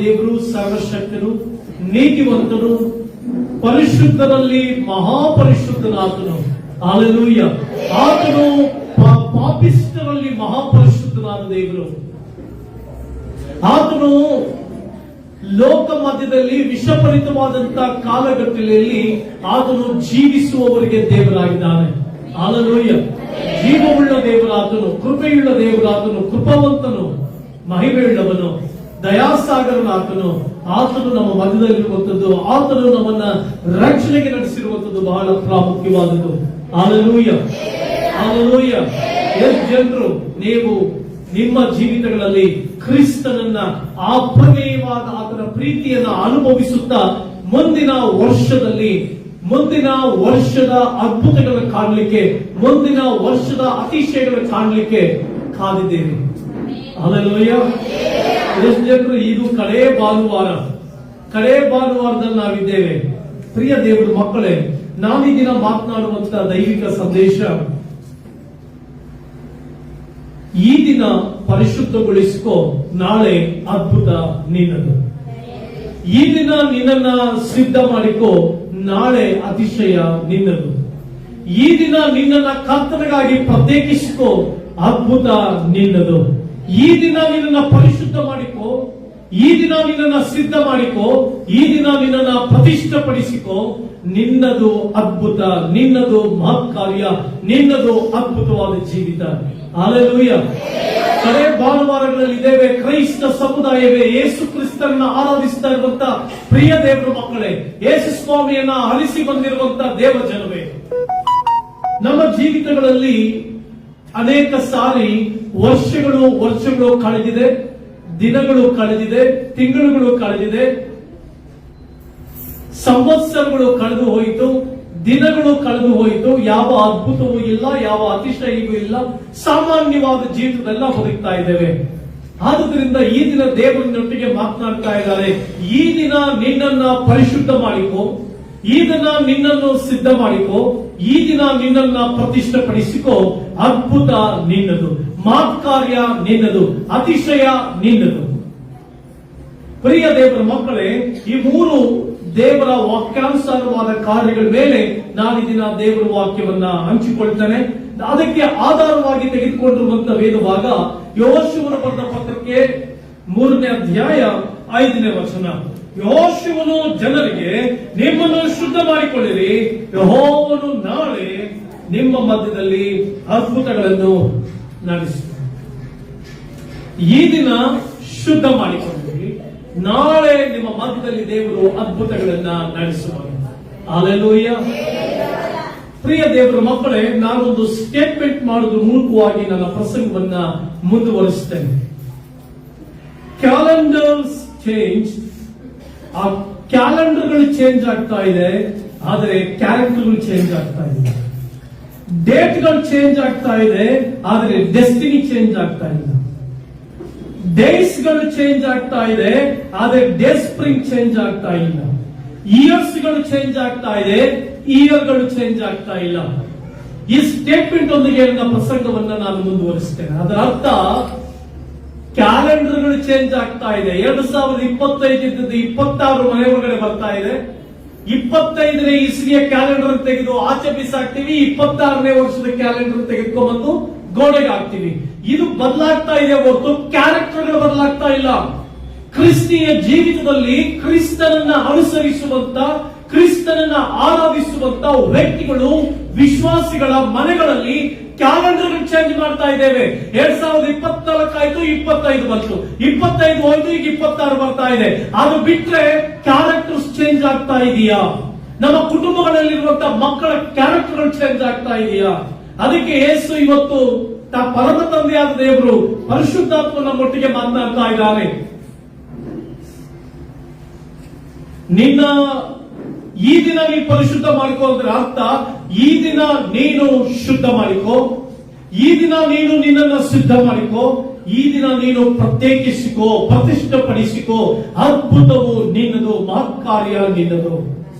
ದೇವರು ಸರ್ವಶಕ್ತರು, ನೀತಿವಂತರು, ಪರಿಶುದ್ಧರಲ್ಲಿ ಮಹಾಪರಿಶುದ್ಧನಾದನು. ಹಲ್ಲೆಲೂಯ. ಆತನು ಪಾಪಿಷ್ಠರಲ್ಲಿ ಮಹಾಪರಿಶುದ್ಧನಾದ ದೇವರು. ಆತನು ಲೋಕ ಮಧ್ಯದಲ್ಲಿ ವಿಷಪರಿತವಾದಂತಹ ಕಾಲಘಟ್ಟದಲ್ಲಿ ಆತನು ಜೀವಿಸುವವರಿಗೆ ದೇವರಾಗಿದ್ದಾನೆ. ಹಲ್ಲೆಲೂಯ. ಜೀವವುಳ್ಳ ದೇವರಾತನು, ಕೃಪೆಯುಳ್ಳ ದೇವರಾತನು, ಕೃಪವಂತನು, ಮಹಿಮೆಯುಳ್ಳವನು, ದಯಾಸಾಗರನಾತನು. ಆತನು ನಮ್ಮ ಮಧ್ಯದಲ್ಲಿರುವಂಥದ್ದು, ಆತನು ನಮ್ಮನ್ನ ರಕ್ಷಣೆಗೆ ನಡೆಸಿರುವಂಥದ್ದು ಬಹಳ ಪ್ರಾಮುಖ್ಯವಾದದ್ದು. Hallelujah, hallelujah. ಎಷ್ಟು ಜನರು ನೀವು ನಿಮ್ಮ ಜೀವಿತಗಳಲ್ಲಿ ಕ್ರಿಸ್ತನನ್ನ ಅಪ್ರಮೇಯವಾದ ಆತನ ಪ್ರೀತಿಯನ್ನ ಅನುಭವಿಸುತ್ತಾ ಮುಂದಿನ ವರ್ಷದ ಅದ್ಭುತಗಳನ್ನು ಕಾಣಲಿಕ್ಕೆ, ಮುಂದಿನ ವರ್ಷದ ಅತಿಶಯಗಳನ್ನು ಕಾಣಲಿಕ್ಕೆ ಕಾದಿದ್ದೇವೆ. ಹಲ್ಲೆಲೂಯ. ಎಷ್ಟು ಜನರು ಇದು ಕಡೇ ಭಾನುವಾರದಲ್ಲಿ ನಾವಿದ್ದೇವೆ. ಪ್ರಿಯ ದೇವರ ಮಕ್ಕಳೇ, ನಾವೀ ದಿನ ಮಾತನಾಡುವಂತ ದೈವಿಕ ಸಂದೇಶ, ಈ ದಿನ ಪರಿಶುದ್ಧಗೊಳಿಸಿಕೋ, ನಾಳೆ ಅದ್ಭುತ ನಿನ್ನದು. ಈ ದಿನ ನಿನ್ನನ್ನ ಸಿದ್ಧ ಮಾಡಿಕೋ, ನಾಳೆ ಅತಿಶಯ ನಿನ್ನದು. ಈ ದಿನ ನಿನ್ನನ್ನ ಕರ್ತನಿಗಾಗಿ ಪ್ರತ್ಯೇಕಿಸಿಕೋ, ಅದ್ಭುತ ನಿನ್ನದು. ಈ ದಿನ ನಿನ್ನನ್ನ ಪರಿಶುದ್ಧ ಮಾಡಿಕೋ, ಈ ದಿನ ನಿನ್ನನ್ನ ಸಿದ್ಧ ಮಾಡಿಕೋ, ಈ ದಿನ ನಿನ್ನನ್ನ ಪ್ರತಿಷ್ಠಪಡಿಸಿಕೋ, ನಿನ್ನದು ಅದ್ಭುತ, ನಿನ್ನದು ಮಹತ್ ಕಾರ್ಯ, ನಿನ್ನದು ಅದ್ಭುತವಾದ ಜೀವಿತ. ಹಲ್ಲೆಲೂಯ. ಕಡೆ ಭಾನುವಾರಗಳಲ್ಲಿ ಇದ್ದೇವೆ. ಕ್ರೈಸ್ತ ಸಮುದಾಯವೇ, ಯೇಸು ಕ್ರಿಸ್ತರನ್ನ ಆರಾಧಿಸ್ತಾ ಇರುವಂತ ಪ್ರಿಯ ದೇವರ ಮಕ್ಕಳೇ, ಯೇಸು ಸ್ವಾಮಿಯನ್ನ ಅಲಿಸಿ ಬಂದಿರುವಂತ ದೇವ ಜನವೇ, ನಮ್ಮ ಜೀವಿತಗಳಲ್ಲಿ ಅನೇಕ ಸಾರಿ ವರ್ಷಗಳು ಕಳೆದಿದೆ, ದಿನಗಳು ಕಳೆದಿದೆ, ತಿಂಗಳುಗಳು ಕಳೆದಿದೆ, ಸಂವತ್ಸರಗಳು ಕಳೆದು ಹೋಯಿತು, ದಿನಗಳು ಕಳೆದು ಹೋಯಿತು. ಯಾವ ಅದ್ಭುತವೂ ಇಲ್ಲ, ಯಾವ ಅತಿಶಯವೂ ಇಲ್ಲ, ಸಾಮಾನ್ಯವಾದ ಜೀವಿತದೆಲ್ಲ ಬದುಕ್ತಾ ಇದ್ದೇವೆ. ಆದುದರಿಂದ ಈ ದಿನ ದೇವರನ್ನೊಟ್ಟಿಗೆ ಮಾತನಾಡ್ತಾ ಇದ್ದಾರೆ. ಈ ದಿನ ನಿನ್ನನ್ನ ಪರಿಶುದ್ಧ ಮಾಡಿಕೋ, ಈ ದಿನ ನಿನ್ನನ್ನು ಸಿದ್ಧ ಮಾಡಿಕೋ, ಈ ದಿನ ನಿನ್ನನ್ನ ಪ್ರತಿಷ್ಠಪಡಿಸಿಕೋ, ಅದ್ಭುತ ನಿನ್ನದು, ಮಹತ್ ಕಾರ್ಯ ನಿನ್ನದು, ಅತಿಶಯ ನಿನ್ನದು. ಪ್ರಿಯ ದೇವರ ಮಕ್ಕಳೇ, ಈ ಮೂರು ದೇವರ ವಾಕ್ಯಾನುಸಾರವಾದ ಕಾರ್ಯಗಳ ಮೇಲೆ ನಾನು ಈ ದಿನ ದೇವರ ವಾಕ್ಯವನ್ನ ಹಂಚಿಕೊಳ್ತೇನೆ. ಅದಕ್ಕೆ ಆಧಾರವಾಗಿ ತೆಗೆದುಕೊಂಡಿರುವಂತಹ ವೇದಭಾಗ ಯೆಹೋಶುವನ ಬರೆದ ಪತ್ರಕ್ಕೆ 3ನೇ ಅಧ್ಯಾಯ 5ನೇ ವಚನ. ಯೆಹೋಶುವನು ಜನರಿಗೆ, ನಿಮ್ಮನ್ನು ಶುದ್ಧ ಮಾಡಿಕೊಳ್ಳಿರಿ, ಯೆಹೋವನು ನಾಳೆ ನಿಮ್ಮ ಮಧ್ಯದಲ್ಲಿ ಅದ್ಭುತಗಳನ್ನು ನಡೆಸುತ್ತಾನೆ. ಈ ದಿನ ಶುದ್ಧ ಮಾಡಿಕೊಳ್ಳಿರಿ, ನಾಳೆ ನಿಮ್ಮ ಮಧ್ಯದಲ್ಲಿ ದೇವರು ಅದ್ಭುತಗಳನ್ನ ನಡೆಸುವರು. ಹಲ್ಲೆಲೂಯ. ಪ್ರಿಯ ದೇವರ ಮಕ್ಕಳೇ, ನಾನೊಂದು ಸ್ಟೇಟ್ಮೆಂಟ್ ಮಾಡುವುದರ ಮೂಲಕವಾಗಿ ನನ್ನ ಪ್ರಸಂಗವನ್ನ ಮುಂದುವರಿಸುತ್ತೇನೆ. ಕ್ಯಾಲೆಂಡರ್ಸ್ ಚೇಂಜ್, ಆ ಕ್ಯಾಲೆಂಡರ್ಗಳು ಚೇಂಜ್ ಆಗ್ತಾ ಇದೆ, ಆದರೆ ಕ್ಯಾರೆಕ್ಟರ್ಗಳು ಚೇಂಜ್ ಆಗ್ತಾ ಇದೆ. ಡೇಟ್ಗಳು ಚೇಂಜ್ ಆಗ್ತಾ ಇದೆ, ಆದರೆ ಡೆಸ್ಟಿನಿ ಚೇಂಜ್ ಆಗ್ತಾ ಇಲ್ಲ. ಡೇಸ್ ಗಳು ಚೇಂಜ್ ಆಗ್ತಾ ಇದೆ, ಆದರೆ ಡೇ ಸ್ಪ್ರಿಂಗ್ ಚೇಂಜ್ ಆಗ್ತಾ ಇಲ್ಲ. ಇಯರ್ಸ್ ಗಳು ಚೇಂಜ್ ಆಗ್ತಾ ಇದೆ, ಇಯರ್ ಗಳು ಚೇಂಜ್ ಆಗ್ತಾ ಇಲ್ಲ. ಈ ಸ್ಟೇಟ್ಮೆಂಟ್ ಒಂದಿಗೆ ನನ್ನ ಪ್ರಸಂಗವನ್ನ ನಾನು ಮುಂದುವರಿಸ್ತೇನೆ. ಅದರ ಅರ್ಥ, ಕ್ಯಾಲೆಂಡರ್ಗಳು ಚೇಂಜ್ ಆಗ್ತಾ ಇದೆ. 2025 ಇದ್ದದ್ದು 26 ಮನೆ ಒಳಗಡೆ ಬರ್ತಾ ಇದೆ. 25ನೇ ಇಸ್ವಿಯ ಕ್ಯಾಲೆಂಡರ್ ತೆಗೆದು ಆಚೆ ಬಿಸಾಕ್ತಿವಿ, 26ನೇ ವರ್ಷದ ಕ್ಯಾಲೆಂಡರ್ ತೆಗೆದುಕೊಂಡ್ಬಂದು ಗೋಡೆಗೆ ಹಾಕ್ತಿವಿ. ಇದು ಬದಲಾಗ್ತಾ ಇದೆ ಹೊರತು ಕ್ಯಾರೆಕ್ಟರ್ಗಳು ಬದಲಾಗ್ತಾ ಇಲ್ಲ. ಕ್ರಿಸ್ತಿಯ ಜೀವಿತದಲ್ಲಿ ಕ್ರಿಸ್ತನನ್ನ ಅನುಸರಿಸುವಂತ, ಕ್ರಿಸ್ತನನ್ನ ಆರಾಧಿಸುವಂತ ವ್ಯಕ್ತಿಗಳು, ವಿಶ್ವಾಸಿಗಳ ಮನೆಗಳಲ್ಲಿ ಕ್ಯಾಲೆಂಡರ್ ಚೇಂಜ್ ಮಾಡ್ತಾ ಇದ್ದೇವೆ. 2024 ಆಯ್ತು, 25 ಬಂತು, 25 ಹೋಯ್ತು, ಈಗ 26 ಬರ್ತಾ ಇದೆ. ಅದು ಬಿಟ್ರೆ ಕ್ಯಾರೆಕ್ಟರ್ಸ್ ಚೇಂಜ್ ಆಗ್ತಾ ಇದೆಯಾ? ನಮ್ಮ ಕುಟುಂಬಗಳಲ್ಲಿರುವಂತಹ ಮಕ್ಕಳ ಕ್ಯಾರೆಕ್ಟರ್ಗಳು ಚೇಂಜ್ ಆಗ್ತಾ ಇದೆಯಾ? ಅದಕ್ಕೆ ಯೇಸು ಇವತ್ತು ಪರಮ ತಂದೆಯಾದ ದೇವರು ಪರಿಶುದ್ಧಾತ್ಮ ನಮ್ಮೊಟ್ಟಿಗೆ ಮಾತನಾಡ್ತಾ ಇದ್ದಾನೆ. ನಿನ್ನ ಈ ದಿನ ನೀನು ಪರಿಶುದ್ಧ ಮಾಡಿಕೋ ಅಂದ್ರೆ ಅರ್ಥ, ಈ ದಿನ ನೀನು ಶುದ್ಧ ಮಾಡಿಕೋ, ಈ ದಿನ ನೀನು ನಿನ್ನನ್ನು ಸಿದ್ಧ ಮಾಡಿಕೋ, ಈ ದಿನ ನೀನು ಪ್ರತ್ಯೇಕಿಸಿಕೋ, ಪ್ರತಿಷ್ಠಪಡಿಸಿಕೋ, ಅದ್ಭುತವು ನಿನ್ನದು, ಮಹತ್ ಕಾರ್ಯ ನಿನ್ನದು.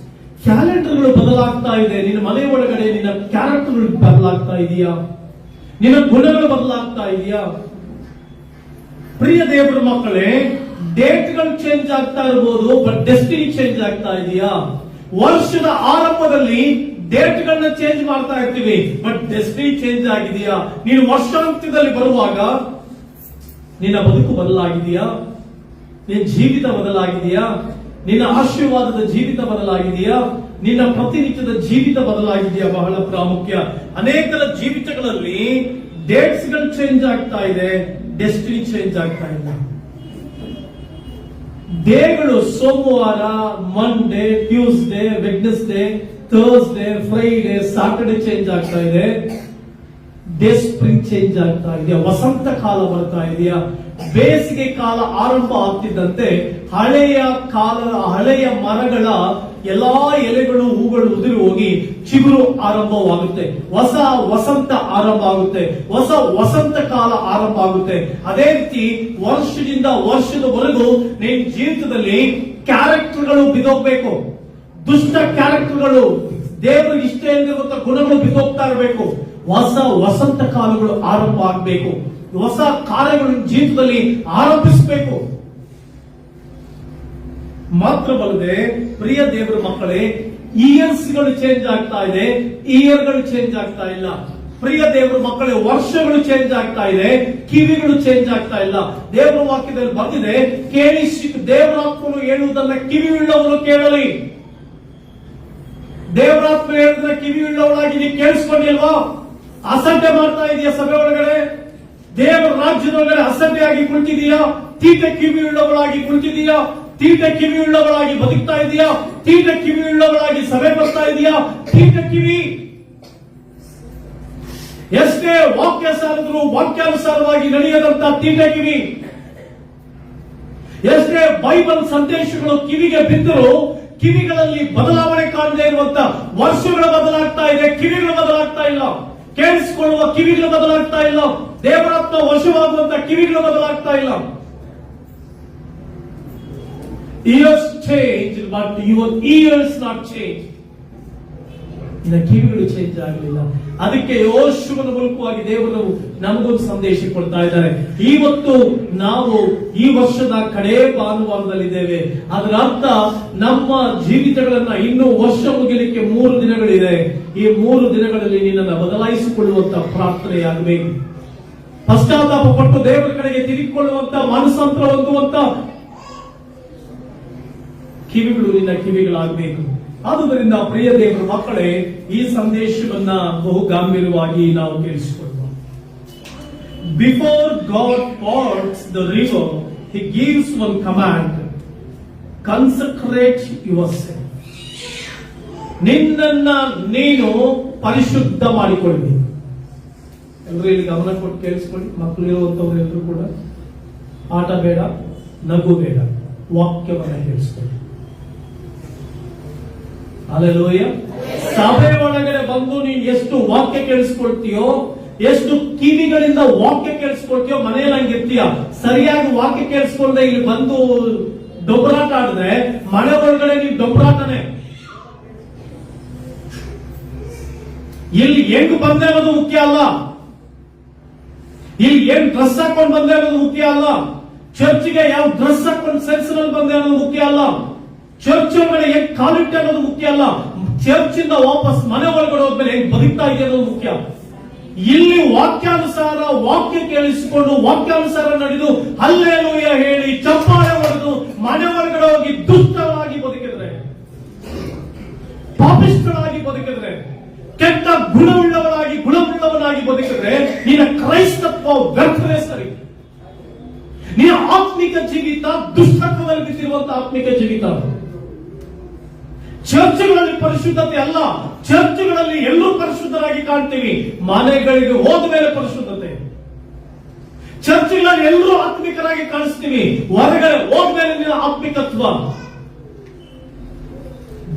ಕ್ಯಾಲೆಂಡರ್ಗಳು ಬದಲಾಗ್ತಾ ಇದೆ. ನಿನ್ನ ಮನೆ ಒಳಗಡೆ ನಿನ್ನ ಕ್ಯಾರೆಕ್ಟರ್ಗಳು ಬದಲಾಗ್ತಾ ಇದೆಯಾ? ನಿನ್ನ ಗುಣಗಳು ಬದಲಾಗ್ತಾ ಇದೆಯಾ? ಪ್ರಿಯ ದೇವರ ಮಕ್ಕಳೇ, ಡೇಟ್ಗಳು ಚೇಂಜ್ ಆಗ್ತಾ ಇರಬಹುದು, ಬಟ್ ಡೆಸ್ಟಿನಿ ಚೇಂಜ್ ಆಗ್ತಾ ಇದೆಯಾ? ವರ್ಷದ ಆರಂಭದಲ್ಲಿ ಡೇಟ್ಗಳನ್ನ ಚೇಂಜ್ ಮಾಡ್ತಾ ಇರ್ತೀವಿ, ಬಟ್ ಡೆಸ್ಟಿನಿ ಚೇಂಜ್ ಆಗಿದೆಯಾ? ನೀನು ವರ್ಷಾಂತ್ಯದಲ್ಲಿ ಬರುವಾಗ ನಿನ್ನ ಬದುಕು ಬದಲಾಗಿದೆಯಾ? ನಿನ್ನ ಜೀವಿತ ಬದಲಾಗಿದೆಯಾ? ನಿನ್ನ ಆಶೀರ್ವಾದದ ಜೀವಿತ ಬದಲಾಗಿದೆಯಾ? ನಿನ್ನ ಪ್ರತಿನಿತ್ಯದ ಜೀವಿತ ಬದಲಾಗಿದೆಯಾ? ಬಹಳ ಪ್ರಾಮುಖ್ಯ. ಅನೇಕರ ಜೀವಿತಗಳಲ್ಲಿ ಡೇಟ್ಸ್ ಗಳು ಚೇಂಜ್ ಆಗ್ತಾ ಇದೆ, ಡೆಸ್ಟಿನಿ ಚೇಂಜ್ ಆಗ್ತಾ ಇಲ್ಲ. ಡೇಗಳು ಸೋಮವಾರ, Monday, Tuesday, Wednesday, Thursday, Friday, Saturday change ಆಗ್ತಾ ಇದೆ. ಡೇ ಸ್ಪ್ರಿಂಗ್ ಚೇಂಜ್ ಆಗ್ತಾ ಇದೆಯಾ? ವಸಂತ ಕಾಲ ಬರ್ತಾ ಇದೆಯಾ? ಬೇಸಿಗೆ ಕಾಲ ಆರಂಭ ಆಗ್ತಿದ್ದಂತೆ ಹಳೆಯ ಮರಗಳ ಎಲ್ಲಾ ಎಲೆಗಳು, ಹೂಗಳು ಉದುರಿ ಹೋಗಿ ಚಿಗುರು ಆರಂಭವಾಗುತ್ತೆ. ಹೊಸ ವಸಂತ ಆರಂಭ ಆಗುತ್ತೆ, ಹೊಸ ವಸಂತ ಕಾಲ ಆರಂಭ ಆಗುತ್ತೆ. ಅದೇ ರೀತಿ ವರ್ಷದಿಂದ ವರ್ಷದವರೆಗೂ ನಿನ್ನ ಜೀವಿತದಲ್ಲಿ ಕ್ಯಾರೆಕ್ಟರ್ಗಳು ಬಿದ್ದೋಗ್ಬೇಕು. ದುಷ್ಟ ಕ್ಯಾರೆಕ್ಟರ್ಗಳು, ದೇವರಿಗೆ ಇಷ್ಟ ಇಲ್ಲದಿರುವಂತ ಗುಣಗಳು ಬಿದ್ದೋಗ್ತಾ ಇರಬೇಕು. ಹೊಸ ವಸಂತ ಕಾಲಗಳು ಆರಂಭ ಆಗಬೇಕು. ಹೊಸ ಕಾರ್ಯಗಳು ಜೀವಿತದಲ್ಲಿ ಆರಂಭಿಸಬೇಕು. ಮಾತ್ರವಲ್ಲದೆ ಪ್ರಿಯ ದೇವರ ಮಕ್ಕಳೇ, ಇಯರ್ಸ್ ಗಳು ಚೇಂಜ್ ಆಗ್ತಾ ಇದೆ, ಇಯರ್ಗಳು ಚೇಂಜ್ ಆಗ್ತಾ ಇಲ್ಲ. ಪ್ರಿಯ ದೇವರ ಮಕ್ಕಳೇ, ವರ್ಷಗಳು ಚೇಂಜ್ ಆಗ್ತಾ ಇದೆ, ಕಿವಿಗಳು ಚೇಂಜ್ ಆಗ್ತಾ ಇಲ್ಲ. ದೇವರ ವಾಕ್ಯದಲ್ಲಿ ಬಂದಿದೆ, ಕೇಳಿ ದೇವರಾತ್ಮನು ಹೇಳುವುದನ್ನ ಕಿವಿಯುಳ್ಳವರು ಕೇಳಲಿ. ದೇವರಾತ್ಮ ಹೇಳಿದ್ರೆ ಕಿವಿಯುಳ್ಳವಳಾಗಿ ನೀವು ಕೇಳಿಸ್ಕೊಂಡಿಲ್ವಾ? ಅಸಡ್ಡೆ ಮಾಡ್ತಾ ಇದೆಯಾ ಸಭೆ ಒಳಗಡೆ? ದೇವರ ರಾಜ್ಯದೊಳಗಡೆ ಅಸಡ್ಡೆಯಾಗಿ ಕುಳಿತಿದೀಯಾ? ತೀಟ ಕಿವಿಯುಳ್ಳವಳಾಗಿ ಕುಳಿತಿದೀಯಾ? ತೀಟ ಕಿವಿಯುಳ್ಳವಳಾಗಿ ಬದುಕ್ತಾ ಇದೆಯಾ? ತೀಟ ಕಿವಿಯುಳ್ಳವಳಾಗಿ ಸಭೆ ಬರ್ತಾ ಇದೆಯಾ? ತೀಟ ಕಿವಿ. ಎಷ್ಟೇ ವಾಕ್ಯ ಸಾರಿದ್ರು ವಾಕ್ಯಾನುಸಾರವಾಗಿ ನಡೆಯದಂತ ತೀಟ ಕಿವಿ. ಎಷ್ಟೇ ಬೈಬಲ್ ಸಂದೇಶಗಳು ಕಿವಿಗೆ ಬಿದ್ದರೂ ಕಿವಿಗಳಲ್ಲಿ ಬದಲಾವಣೆ ಕಾಣದೇ ಇರುವಂತ ವರ್ಷಗಳು ಬದಲಾಗ್ತಾ ಇದೆ, ಕಿವಿಗಳು ಬದಲಾಗ್ತಾ ಇಲ್ಲ. ಕೇಳಿಸಿಕೊಳ್ಳುವ ಕಿವಿಗಳು ಬದಲಾಗ್ತಾ ಇಲ್ಲ. ದೇವರಾತ್ಮ ವಶವಾಗುವಂತ ಕಿವಿಗಳು ಬದಲಾಗ್ತಾ ಇಲ್ಲ. Ears change, but your ears not change. ಇನ್ನ ಕಿವಿಗಳು ಚೇಂಜ್ ಆಗಲಿಲ್ಲ. ಅದಕ್ಕೆ ಯೆಹೋಶುವನ ಮೂಲಕವಾಗಿ ದೇವರು ನಮಗೊಂದು ಸಂದೇಶ ಕೊಡ್ತಾ ಇದ್ದಾರೆ. ಇವತ್ತು ನಾವು ಈ ವರ್ಷದ ಕಡೇ ಭಾನುವಾರದಲ್ಲಿದ್ದೇವೆ. ಅದರ ಅರ್ಥ ನಮ್ಮ ಜೀವಿತಗಳನ್ನ ಇನ್ನು ವರ್ಷ ಮುಗಿಲಿಕ್ಕೆ 3 ದಿನಗಳಿದೆ. ಈ 3 ದಿನಗಳಲ್ಲಿ ನಿನ್ನನ್ನು ಬದಲಾಯಿಸಿಕೊಳ್ಳುವಂತ ಪ್ರಾರ್ಥನೆಯಾಗಬೇಕು. ಪಶ್ಚಾತ್ತಾಪ ಪಟ್ಟು ದೇವರ ಕಡೆಗೆ ತಿರುಗಿಕೊಳ್ಳುವಂತ, ಮನಸ್ಸಂತರ ಹೊಂದುವಂತ ಕಿವಿಗಳು ನಿನ್ನ ಕಿವಿಗಳಾಗಬೇಕು. ಆದುದರಿಂದ ಪ್ರಿಯ ದೇವರ ಮಕ್ಕಳೇ, ಈ ಸಂದೇಶವನ್ನ ಬಹು ಗಂಭೀರವಾಗಿ ನಾವು ಕೇಳಿಸಿಕೊಳ್ಳುವ. Before God parts the river, he gives one command, consecrate yourself. ನಿನ್ನನ್ನ ನೀನು ಪರಿಶುದ್ಧ ಮಾಡಿಕೊಳ್ಳಿ. ಎಲ್ಲರೂ ಇಲ್ಲಿ ಗಮನ ಕೊಟ್ಟು ಕೇಳಿಸ್ಕೊಳ್ಳಿ. ಮಕ್ಕಳು ಇರುವಂತವ್ರು ಎಲ್ಲರೂ ಕೂಡ ಆಟ ಬೇಡ, ನಗು ಬೇಡ, ವಾಕ್ಯವನ್ನ ಕೇಳಿಸ್ಕೊಳ್ಳಿ. ಹಲ್ಲೆಲೂಯ. ಸಭೆ ಒಳಗಡೆ ಬಂದು ನೀನು ಎಷ್ಟು ವಾಕ್ಯ ಕೇಳಿಸ್ಕೊಳ್ತೀಯೋ, ಎಷ್ಟು ಕಿವಿಗಳಿಂದ ವಾಕ್ಯ ಕೇಳಿಸ್ಕೊಳ್ತೀಯೋ, ಮನೆಯಲ್ಲಿ ಹಂಗಿರ್ತೀಯ. ಸರಿಯಾಗಿ ವಾಕ್ಯ ಕೇಳಿಸ್ಕೊಂಡೆ ಇಲ್ಲಿ ಬಂದು ಡೊಬ್ಬರಾಟ ಆಡಿದ್ರೆ ಮನೆ ಒಳಗಡೆ ನೀವು ಡೊಬ್ಬರಾಟನೆ. ಇಲ್ಲಿ ಹೆಂಗ್ ಬಂದೆ ಅನ್ನೋದು ಮುಖ್ಯ ಅಲ್ಲ, ಇಲ್ಲಿ ಏನ್ ಡ್ರೆಸ್ ಹಾಕೊಂಡು ಬಂದೆ ಅನ್ನೋದು ಮುಖ್ಯ ಅಲ್ಲ, ಚರ್ಚ್ಗೆ ಯಾವ ಡ್ರೆಸ್ ಹಾಕೊಂಡು ಸೆನ್ಸ್ನಲ್ಲಿ ಬಂದೆ ಅನ್ನೋದು ಮುಖ್ಯ ಅಲ್ಲ, ಚರ್ಚ್ ಒಳಗಡೆ ಹೆಂಗ್ ಕಾಲಿಟ್ಟೆ ಅನ್ನೋದು ಮುಖ್ಯ ಅಲ್ಲ, ಚರ್ಚ್ ಇಂದ ವಾಪಸ್ ಮನೆ ಒಳಗಡೆ ಹೋದ್ಮೇಲೆ ಹೆಂಗ್ ಬದುಕ್ತಾ ಇದೆ ಅನ್ನೋದು ಮುಖ್ಯ. ಇಲ್ಲಿ ವಾಕ್ಯಾನುಸಾರ ವಾಕ್ಯ ಕೇಳಿಸಿಕೊಂಡು ವಾಕ್ಯಾನುಸಾರ ನಡೆದು ಹಲ್ಲೆಲೂಯ ಹೇಳಿ ಚಪ್ಪಾಳೆ ಹೊಡೆದು ಮನೆ ಒಳಗಡೆ ಹೋಗಿ ದುಷ್ಟವಾಗಿ ಬದುಕಿದ್ರೆ, ಪಾಪಿಷ್ಠರಾಗಿ ಬದುಕಿದ್ರೆ, ಕೆಟ್ಟ ಗುಣವುಳ್ಳವನಾಗಿ ಬದುಕಿದ್ರೆ ನಿನ್ನ ಕ್ರೈಸ್ತತ್ವ ವ್ಯರ್ಥವೇ ಸರಿ. ನಿನ್ನ ಆತ್ಮಿಕ ಜೀವಿತ ದುಷ್ಟತ್ವದಲ್ಲಿ ಬಿದ್ದಿರುವಂತಹ ಆತ್ಮಿಕ ಜೀವಿತ. ಚರ್ಚ್ಗಳಲ್ಲಿ ಪರಿಶುದ್ಧತೆ ಅಲ್ಲ, ಚರ್ಚ್ಗಳಲ್ಲಿ ಎಲ್ಲರೂ ಪರಿಶುದ್ಧರಾಗಿ ಕಾಣ್ತೀವಿ, ಮನೆಗಳಿಗೆ ಹೋದ ಮೇಲೆ ಪರಿಶುದ್ಧತೆ. ಚರ್ಚ್ಗಳಲ್ಲಿ ಎಲ್ಲರೂ ಆತ್ಮಿಕರಾಗಿ ಕಾಣಿಸ್ತೀವಿ, ಹೊರಗಡೆ ಹೋದ್ಮೇಲೆ ನಿನ್ನ ಆತ್ಮಿಕತ್ವ.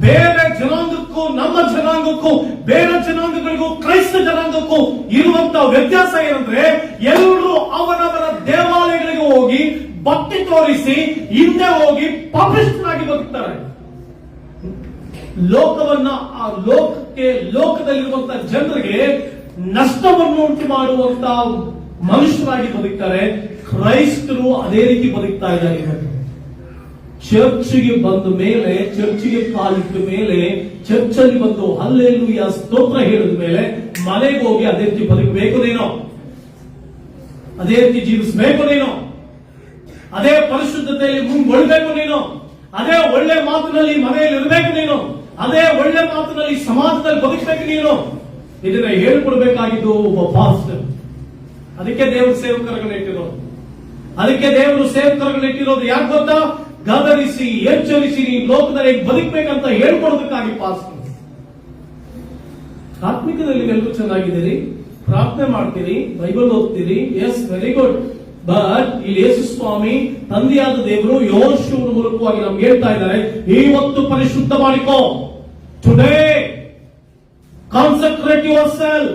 ಬೇರೆ ಜನಾಂಗಕ್ಕೂ ನಮ್ಮ ಜನಾಂಗಕ್ಕೂ ಬೇರೆ ಜನಾಂಗಗಳಿಗೂ ಕ್ರೈಸ್ತ ಜನಾಂಗಕ್ಕೂ ಇರುವಂತ ವ್ಯತ್ಯಾಸ ಏನಂದ್ರೆ, ಎಲ್ಲರೂ ಅವರವರ ದೇವಾಲಯಗಳಿಗೆ ಹೋಗಿ ಭಕ್ತಿ ತೋರಿಸಿ ಹಿಂದೆ ಹೋಗಿ ಪಾಪಿಷ್ಠರಾಗಿ ಬದುಕ್ತಾರೆ. ಲೋಕದಲ್ಲಿರುವಂತಹ ಜನರಿಗೆ ನಷ್ಟವನ್ನು ಉಂಟು ಮಾಡುವಂತ ಮನುಷ್ಯರಾಗಿ ಬದುಕ್ತಾರೆ. ಕ್ರೈಸ್ತರು ಅದೇ ರೀತಿ ಬದುಕ್ತಾ ಇದ್ದಾರೆ. ಚರ್ಚ್ಗೆ ಬಂದ ಮೇಲೆ, ಚರ್ಚ್ಗೆ ಕಾಲಿಟ್ಟ ಮೇಲೆ, ಚರ್ಚಲ್ಲಿ ಬಂದು ಹಲ್ಲೆಲೂಯಾ ಸ್ತೋತ್ರ ಹೇಳಿದ ಮೇಲೆ ಮನೆಗೆ ಹೋಗಿ ಅದೇ ರೀತಿ ಬದುಕಬೇಕು ನೀನು, ಅದೇ ರೀತಿ ಜೀವಿಸಬೇಕು ನೀನು, ಅದೇ ಪರಿಶುದ್ಧತೆಯಲ್ಲಿ ಮುಂದುವರಿಬೇಕು ನೀನು, ಅದೇ ಒಳ್ಳೆ ಮಾತಿನಲ್ಲಿ ಮನೆಯಲ್ಲಿ ಇರಬೇಕು ನೀನು, ಅದೇ ಒಳ್ಳೆ ಮಾತಿನಲ್ಲಿ ಸಮಾಜದಲ್ಲಿ ಬದುಕಬೇಕು ನೀನು. ಇದನ್ನ ಹೇಳ್ಕೊಡ್ಬೇಕಾಗಿದ್ದು ಒಬ್ಬ ಪಾಸ್ಟರ್. ಅದಕ್ಕೆ ದೇವರು ಸೇವಕರುಗಳಿಟ್ಟಿರೋದು. ಅದಕ್ಕೆ ದೇವರು ಸೇವಕರುಗಳಿಟ್ಟಿರೋದು ಯಾಕೆ ಗೊತ್ತಾ? ಗದರಿಸಿ ಎಚ್ಚರಿಸಿ ನೀನು ಲೋಕದಲ್ಲಿ ಬದುಕಬೇಕಂತ ಹೇಳ್ಕೊಡೋದಕ್ಕಾಗಿ ಪಾಸ್ಟರ್. ಆತ್ಮಿಕದಲ್ಲಿ ಎಲ್ಲರೂ ಚೆನ್ನಾಗಿದ್ದೀರಿ, ಪ್ರಾರ್ಥನೆ ಮಾಡ್ತೀರಿ, ಬೈಬಲ್ ಓದ್ತೀರಿ, ಎಸ್ ವೆರಿ ಗುಡ್. ಬಟ್ ಇಲ್ಲಿ ಯೇಸು ಸ್ವಾಮಿ ತಂದೆಯಾದ ದೇವರು ಯೆಹೋಶುವನ ಮೂಲಕವಾಗಿ ನಮ್ಗೆ ಹೇಳ್ತಾ ಇದ್ದಾರೆ, ಇವತ್ತು ಪರಿಶುದ್ಧ ಮಾಡಿಕೋ. Today concentrate yourself.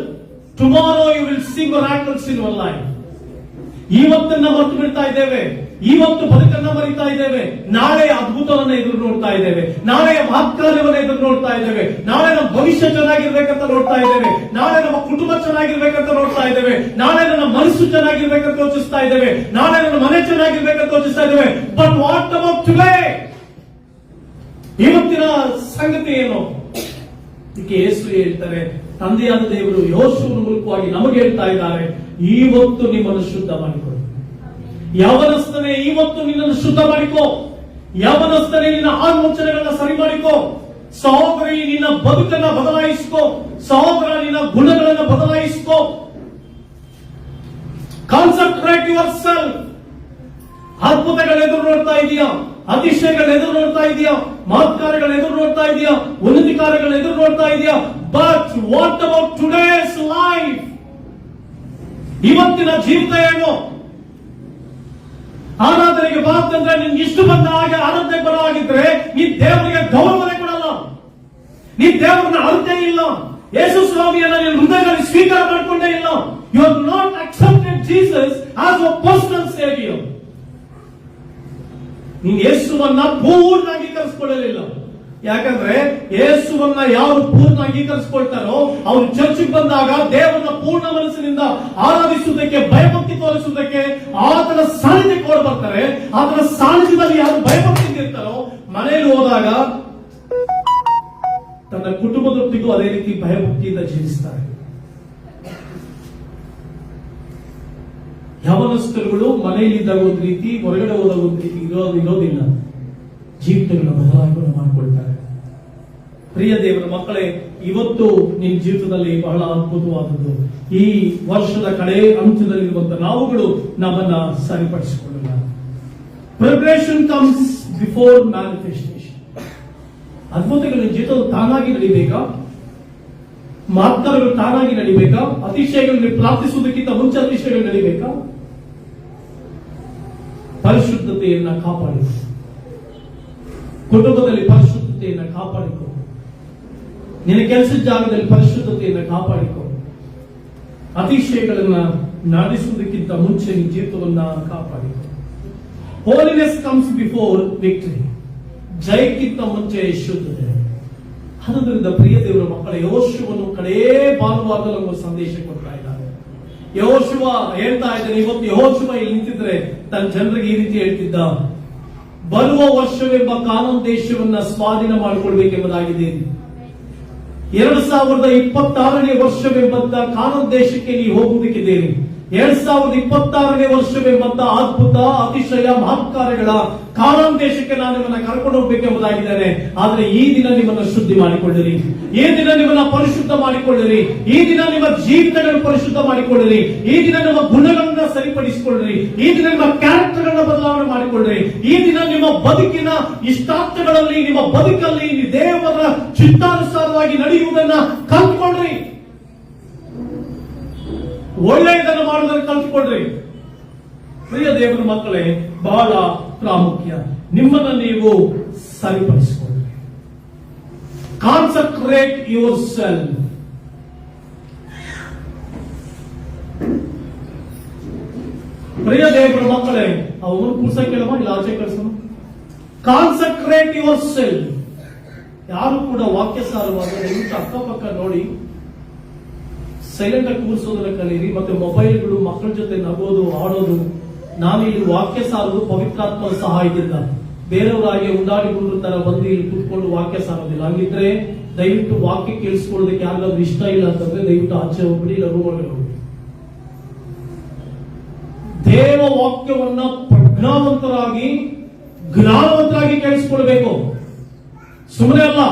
Tomorrow you will see miracles in your life. ಇವತ್ತನ್ನ ಮರೆತು ಬಿಡ್ತಾ ಇದ್ದೇವೆ, ಇವತ್ತು ಬದುಕನ್ನ ಮರಿತಾ ಇದ್ದೇವೆ, ನಾಳೆ ಅದ್ಭುತವನ್ನ ಎದುರು ನೋಡ್ತಾ ಇದ್ದೇವೆ, ನಾಳೆ ಮಹತ್ಕಾರ್ಯವನ್ನ ಎದುರು ನೋಡ್ತಾ ಇದ್ದೇವೆ, ನಾಳೆ ನಮ್ಮ ಭವಿಷ್ಯ ಚೆನ್ನಾಗಿರ್ಬೇಕಂತ ನೋಡ್ತಾ ಇದ್ದೇವೆ, ನಾಳೆ ನಮ್ಮ ಕುಟುಂಬ ಚೆನ್ನಾಗಿರ್ಬೇಕಂತ ನೋಡ್ತಾ ಇದ್ದೇವೆ, ನಾಳೆ ನನ್ನ ಮನಸ್ಸು ಚೆನ್ನಾಗಿರ್ಬೇಕಂತ ಯೋಚಿಸ್ತಾ ಇದ್ದೇವೆ, ನಾಳೆ ನನ್ನ ಮನೆ ಚೆನ್ನಾಗಿರ್ಬೇಕಂತ ಯೋಚಿಸ್ತಾ ಇದ್ದೇವೆ. But what about today? ಇವತ್ತಿನ ಸಂಗತಿ ಏನು? ಇದಕ್ಕೆ ಯೇಸು ಹೇಳ್ತಾರೆ, ತಂದೆಯಾದ ದೇವರು ಯೆಹೋಶುವನ ಮೂಲಕವಾಗಿ ನಮಗೆ ಹೇಳ್ತಾ ಇದ್ದಾರೆ, ಇವತ್ತು ನಿಮ್ಮನ್ನು ಶುದ್ಧ ಮಾಡಿಕೊಳ್ಳಿ. ಯವನಸ್ಥನೇ, ಇವತ್ತು ನಿನ್ನನ್ನು ಶುದ್ಧ ಮಾಡಿಕೋ. ಯವನಸ್ಥನೇ, ನಿನ್ನ ಆಲೋಚನೆಗಳನ್ನ ಸರಿ ಮಾಡಿಕೋ. ಸಹೋದರಿ, ನಿನ್ನ ಬದುಕನ್ನ ಬದಲಾಯಿಸ್ಕೋ. ಸಹೋದರ, ನಿನ್ನ ಗುಣಗಳನ್ನ ಬದಲಾಯಿಸ್ಕೋ. Concentrate yourself. ಅದ್ಭುತಗಳ ಎದುರು ನೋಡ್ತಾ ಇದೆಯಾ? ಅತಿಶಯಗಳ ಎದುರು ನೋಡ್ತಾ ಇದೆಯಾ? ಮಹತ್ಕಾರ್ಯಗಳ ಎದುರು ನೋಡ್ತಾ ಇದೆಯಾ? ಉನ್ನತಿ ಕಾರ್ಯಗಳ ಎದುರು ನೋಡ್ತಾ ಇದೆಯಾ? But what about today's life? ಇವತ್ತಿನ ಜೀವಿತ ಏನು? ಆರಾಧನೆಗೆ ಬರ್ತಂದ್ರೆ ನಿನ್ಗೆ ಇಷ್ಟು ಬಂದ ಹಾಗೆ ಆರಾಧನೆಗೆ ಬರೋ ಹಾಗಿದ್ರೆ ನೀ ದೇವರಿಗೆ ಗೌರವನೇ ಕೊಡಲ್ಲ, ನೀ ದೇವರನ್ನ ಅರ್ಥೇ ಇಲ್ಲ, ಯೇಸು ಸ್ವಾಮಿಯನ್ನ ನಿನ್ನ ಹೃದಯದಲ್ಲಿ ಸ್ವೀಕಾರ ಮಾಡಿಕೊಂಡೇ ಇಲ್ಲ. You are not accepted Jesus as a personal saviour. ನೀನು ಯೇಸುವನ್ನ ಪೂರ್ಣ ಅಂಗೀಕರಿಸಿಕೊಳ್ಳಲಿಲ್ಲ. ಯಾಕಂದ್ರೆ ಯೇಸುವನ್ನ ಯಾರು ಪೂರ್ಣ ಅಂಗೀಕರಿಸಿಕೊಳ್ತಾರೋ ಅವರು ಚರ್ಚಿಗೆ ಬಂದಾಗ ದೇವರನ್ನ ಪೂರ್ಣ ಮನಸ್ಸಿನಿಂದ ಆರಾಧಿಸುವುದಕ್ಕೆ, ಭಯಭಕ್ತಿ ತೋರಿಸುವುದಕ್ಕೆ ಆತನ ಸಾನ್ನಿಧ್ಯಕ್ಕೆ ಓಡಿ ಬರ್ತಾರೆ. ಆತನ ಸಾನ್ನಿಧ್ಯದಲ್ಲಿ ಯಾರು ಭಯಭಕ್ತಿಯಿಂದ ಇರ್ತಾರೋ ಮನೆಯಲ್ಲಿ ಹೋದಾಗ ತನ್ನ ಕುಟುಂಬದೊಟ್ಟಿಗೂ ಅದೇ ರೀತಿ ಭಯಭಕ್ತಿಯಿಂದ ಜೀವಿಸ್ತಾರೆ. ಯವನಸ್ಥರುಗಳು ಮನೆಯಲ್ಲಿದ್ದಾಗ ಒಂದು ರೀತಿ, ಹೊರಗಡೆ ಹೋದಾಗ ಒಂದು ರೀತಿ ಇರೋದಿಲ್ಲ. ಜೀವಿತಗಳನ್ನ ಬದಲಾವಣೆ ಮಾಡಿಕೊಳ್ತಾರೆ. ಪ್ರಿಯ ದೇವರ ಮಕ್ಕಳೇ, ಇವತ್ತು ನಿನ್ನ ಜೀವಿತದಲ್ಲಿ ಬಹಳ ಅದ್ಭುತವಾದದ್ದು. ಈ ವರ್ಷದ ಕಡೆ ಅಂತ್ಯದಲ್ಲಿರುವಂತಹ ನಾವುಗಳು ನಮ್ಮನ್ನ ಸರಿಪಡಿಸಿಕೊಳ್ಳಲ್ಲ. Preparation comes before manifestation. ಅದ್ಭುತಗಳು ನಿನ್ನ ಜೀವಿತದಲ್ಲಿ ತಾನಾಗಿ ನಡಿಬೇಕಾ? ಮಾತುಗಳು ತಾನಾಗಿ ನಡಿಬೇಕಾ? ಅತಿಶಯಗಳನ್ನು ಪ್ರಾರ್ಥಿಸುವುದಕ್ಕಿಂತ ಮುಂಚೆ ಅತಿಶಯಗಳು ನಡಿಬೇಕಾ? ಪರಿಶುದ್ಧತೆಯನ್ನ ಕಾಪಾಡಿಕೊ. ಕುಟುಂಬದಲ್ಲಿ ಪರಿಶುದ್ಧತೆಯನ್ನ ಕಾಪಾಡಿಕೊ. ನಿನ್ನ ಕೆಲಸದ ಜಾಗದಲ್ಲಿ ಪರಿಶುದ್ಧತೆಯನ್ನ ಕಾಪಾಡಿಕೊ. ಅತಿಶಯಗಳನ್ನ ನಡೆಸುವುದಕ್ಕಿಂತ ಮುಂಚೆ ನಿನ್ನ ಜೀವಿತವನ್ನ ಕಾಪಾಡಿಕೊ. Holiness comes before victory. ಜಯಕ್ಕಿಂತ ಮುಂಚೆ ಶುದ್ಧತೆ. ಆದ್ದರಿಂದ ಪ್ರಿಯ ದೇವರ ಮಕ್ಕಳ, ಯೆಹೋಶುವನು ಕಡೇ ಭಾನುವಾರದಲ್ಲಿ ಒಂದು ಸಂದೇಶ ಕೊಡ್ತಾ ಇದ್ದಾರೆ. ಯೆಹೋಶುವ ಹೇಳ್ತಾ ಇದ್ದಾನೆ, ಇವತ್ತು ಯೆಹೋಶುವ ಇಲ್ಲಿ ನಿಂತಿದ್ರೆ ತನ್ನ ಜನರಿಗೆ ಈ ರೀತಿ ಹೇಳ್ತಿದ್ದ, ಬರುವ ವರ್ಷವೆಂಬ ಕಾನಾನ್ ದೇಶವನ್ನ ಸ್ವಾಧೀನ ಮಾಡಿಕೊಳ್ಬೇಕೆಂಬುದಾಗಿದೆ. 2026ನೇ ವರ್ಷವೆಂಬಂತ ಕಾನಾನ್ ದೇಶಕ್ಕೆ ನೀವು ಹೋಗುವುದಕ್ಕಿದ್ದೀರಿ. 2026ನೇ ವರ್ಷವೆಂಬಂತ ಅದ್ಭುತ, ಅತಿಶಯ, ಮಹತ್ಕಾರ್ಯಗಳ ಕಾನಾನ್ ದೇಶಕ್ಕೆ ನಾನು ನಿಮ್ಮನ್ನ ಕರ್ಕೊಂಡು ಹೋಗ್ಬೇಕೆಂಬುದಾಗಿದ್ದೇನೆ. ಆದ್ರೆ ಈ ದಿನ ನಿಮ್ಮನ್ನ ಶುದ್ಧಿ ಮಾಡಿಕೊಳ್ಳಿರಿ, ಈ ದಿನ ನಿಮ್ಮನ್ನ ಪರಿಶುದ್ಧ ಮಾಡಿಕೊಳ್ಳಿರಿ, ಈ ದಿನ ನಿಮ್ಮ ಜೀವಿತಗಳನ್ನು ಪರಿಶುದ್ಧ ಮಾಡಿಕೊಳ್ಳಿರಿ, ಈ ದಿನ ನಿಮ್ಮ ಗುಣಗಳನ್ನ ಸರಿಪಡಿಸಿಕೊಳ್ಳಿರಿ, ಈ ದಿನ ನಿಮ್ಮ ಕ್ಯಾರೆಕ್ಟರ್ಗಳನ್ನ ಬದಲಾವಣೆ ಮಾಡಿಕೊಳ್ಳಿರಿ, ಈ ದಿನ ನಿಮ್ಮ ಬದುಕಿನ ಇಷ್ಟಾರ್ಥಗಳಲ್ಲಿ, ನಿಮ್ಮ ಬದುಕಲ್ಲಿ ದೇವರ ಚಿತ್ತಾನುಸಾರವಾಗಿ ನಡೆಯುವುದನ್ನ ಕಲ್ತ್ಕೊಳ್ರಿ. ಒಳ್ಳೆಯದನ್ನು ಮಾಡುವುದನ್ನು ಕಲ್ತ್ಕೊಳ್ರಿ. ಪ್ರಿಯ ದೇವರ ಮಕ್ಕಳೇ, ಬಹಳ ಪ್ರಾಮುಖ್ಯ. ನಿಮ್ಮನ್ನ ನೀವು ಸರಿಪಡಿಸಿಕೊಳ್ಳಿ. Concentrate yourself. ಪ್ರಿಯ ದೇವರ ಮಕ್ಕಳೇ, ಅವನು ಕುರ್ಸ ಕೇಳಮ್ಮ, ಇಲ್ಲ ಆಚೆ ಕಳಿಸೋಣ. Concentrate your self. ಯಾರು ಕೂಡ ವಾಕ್ಯ ಸಾರುವಾಗ ದಯವಿಟ್ಟು ಅಕ್ಕಪಕ್ಕ ನೋಡಿ ಸೈಲೆಂಟ್ ಆಗಿ ಕೂರಿಸೋದನ್ನ ಕಲೀರಿ. ಮತ್ತೆ ಮೊಬೈಲ್ಗಳು, ಮಕ್ಕಳ ಜೊತೆ ನಗೋದು, ಆಡೋದು. ನಾನು ಇಲ್ಲಿ ವಾಕ್ಯ ಸಾರೋದು ಪವಿತ್ರಾತ್ಮನ ಸಹಾಯದಿಂದ. ಬೇರೆಯವರಾಗಿ ಉಂಡಾಡಿಕೊಂಡ್ರ ತರ ಬಂದು ಇಲ್ಲಿ ಕೂತ್ಕೊಂಡು ವಾಕ್ಯ ಸಾರೋದಿಲ್ಲ. ಹಂಗಿದ್ರೆ ದಯವಿಟ್ಟು ವಾಕ್ಯ ಕೇಳಿಸ್ಕೊಳ್ಳೋದಕ್ಕೆ ಯಾರಿಗಾದ್ರೂ ಇಷ್ಟ ಇಲ್ಲ ಅಂತಂದ್ರೆ ದಯವಿಟ್ಟು ಆಚೆ ಹೋಗ್ಬಿಡಿ, ಇಲ್ಲ ರೂಮ್ ಒಳಗಡೆ ಹೋಗ್ಬಿಡಿ. ದೇವ ವಾಕ್ಯವನ್ನ ಪ್ರಜ್ಞಾವಂತರಾಗಿ ಜ್ಞಾನವಂತರಾಗಿ ಕೇಳಿಸ್ಕೊಳ್ಬೇಕು, ಸುಮ್ಮನೆ ಅಲ್ಲ.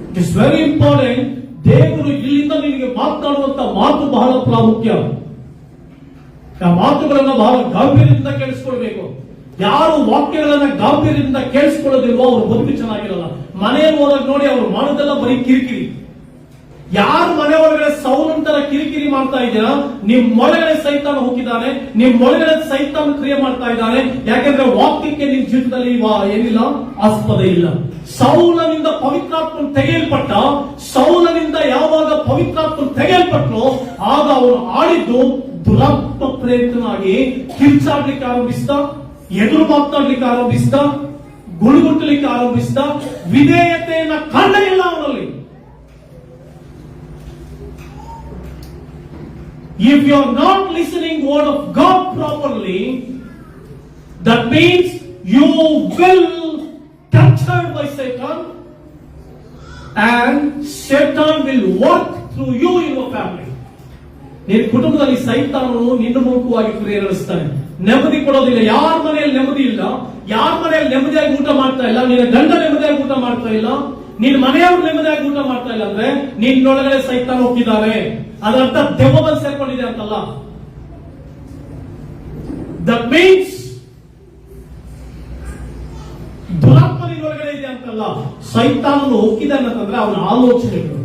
It is very important. ದೇವರು ಇಲ್ಲಿಂದ ನಿನಗೆ ಮಾತನಾಡುವಂತ ಮಾತು ಬಹಳ ಪ್ರಾಮುಖ್ಯ. ಆ ಮಾತುಗಳನ್ನ ಬಹಳ ಗಾಂಭೀರ್ಯದಿಂದ ಕೇಳಿಸ್ಕೊಳ್ಬೇಕು. ಯಾರು ವಾಕ್ಯಗಳನ್ನ ಗಾಂಭೀರ್ಯದಿಂದ ಕೇಳಿಸ್ಕೊಳ್ಳೋದಿಲ್ವೋ ಅವ್ರ ಬದುಕು ಚೆನ್ನಾಗಿರಲ್ಲ. ಮನೆಯಲ್ಲಿ ಹೋದಾಗ ನೋಡಿ, ಅವ್ರು ಮಾಡೋದೆಲ್ಲ ಬರೀ ಕಿರಿಕಿರಿ. ಯಾರು ಮನೆ ಒಳಗಡೆ ಸೌಲಂತರ ಕಿರಿಕಿರಿ ಮಾಡ್ತಾ ಇದ್ದೀರಾ, ನಿಮ್ ಒಳಗಡೆ ಸೈತಾನ ಹೋಗಿದ್ದಾನೆ, ನಿಮ್ ಒಳಗಡೆ ಸೈತಾನ ಕ್ರಿಯೆ ಮಾಡ್ತಾ ಇದ್ದಾನೆ. ಯಾಕೆಂದ್ರೆ ವಾಕ್ಯಕ್ಕೆ ನಿಮ್ ಜೀವಿತದಲ್ಲಿ ಏನಿಲ್ಲ, ಆಸ್ಪದ ಇಲ್ಲ. ಸೌಲನಿಂದ ಪವಿತ್ರಾತ್ಮ ತೆಗೆಯಲ್ಪಟ್ಟ, ಸೌಲನಿಂದ ಯಾವಾಗ ಪವಿತ್ರಾತ್ಮ ತೆಗೆಯಲ್ಪಟ್ಟರು ಆಗ ಅವನು ಆಡಿದ್ದು ದುರಾತ್ಮ ಪ್ರೇರಿತನಾಗಿ ಕಿರ್ಚಾಡ್ಲಿಕ್ಕೆ ಆರಂಭಿಸಿದ, ಎದುರು ಮಾತನಾಡ್ಲಿಕ್ಕೆ ಆರಂಭಿಸಿದ, ಗುಳುಗುಟ್ಟಲಿಕ್ಕೆ ಆರಂಭಿಸಿದ. ವಿಧೇಯತೆಯನ್ನ ಕಂಡೇ ಇಲ್ಲ ಅವನಲ್ಲಿ. If you are not listening word of God properly, that means you will captured by Satan, and Satan will work through you in your family. ನಿನ್ನ ಕುಟುಂಬದಲ್ಲಿ ಸೈತಾನನು ನಿನ್ನ ಮೂಲಕವಾಗಿ ಕ್ರಿಯೆ ನಡೆಸ್ತಾನೆ. ನೆಮ್ಮದಿ ಕೊಡೋದಿಲ್ಲ. ಯಾರ ಮನೆಯಲ್ಲಿ ನೆಮ್ಮದಿ ಇಲ್ಲ, ಯಾರ ಮನೆಯಲ್ಲಿ ನೆಮ್ಮದಿಯಾಗಿ ಊಟ ಮಾಡ್ತಾ ಇಲ್ಲ, ನಿನ್ನ ಗಂಡ ನೆಮ್ಮದಿಯಾಗಿ ಊಟ ಮಾಡ್ತಾ ಇಲ್ಲ, ನಿನ್ನ ಮನೆಯವರು ನೆಮ್ಮದಿಯಾಗಿ ಊಟ ಮಾಡ್ತಾ ಇಲ್ಲ ಅಂದ್ರೆ ನಿನ್ನೊಳಗಡೆ ಸೈತಾನ ಹೋಗಿದ್ದಾರೆ. ಅದರರ್ಥ ದೆವ್ವದಲ್ಲಿ ಸೇರ್ಕೊಂಡಿದೆ ಅಂತಲ್ಲ. ದಟ್ ಮೀನ್ಸ್ ದುರಾತ್ಮ ನಿನ್ನೊಳಗಡೆ ಇದೆ ಅಂತಲ್ಲ. ಸೈತಾನನು ಹೋಗಿದ್ದಾನೆ ಅಂತಂದ್ರೆ ಅವನ ಆಲೋಚನೆಗಳು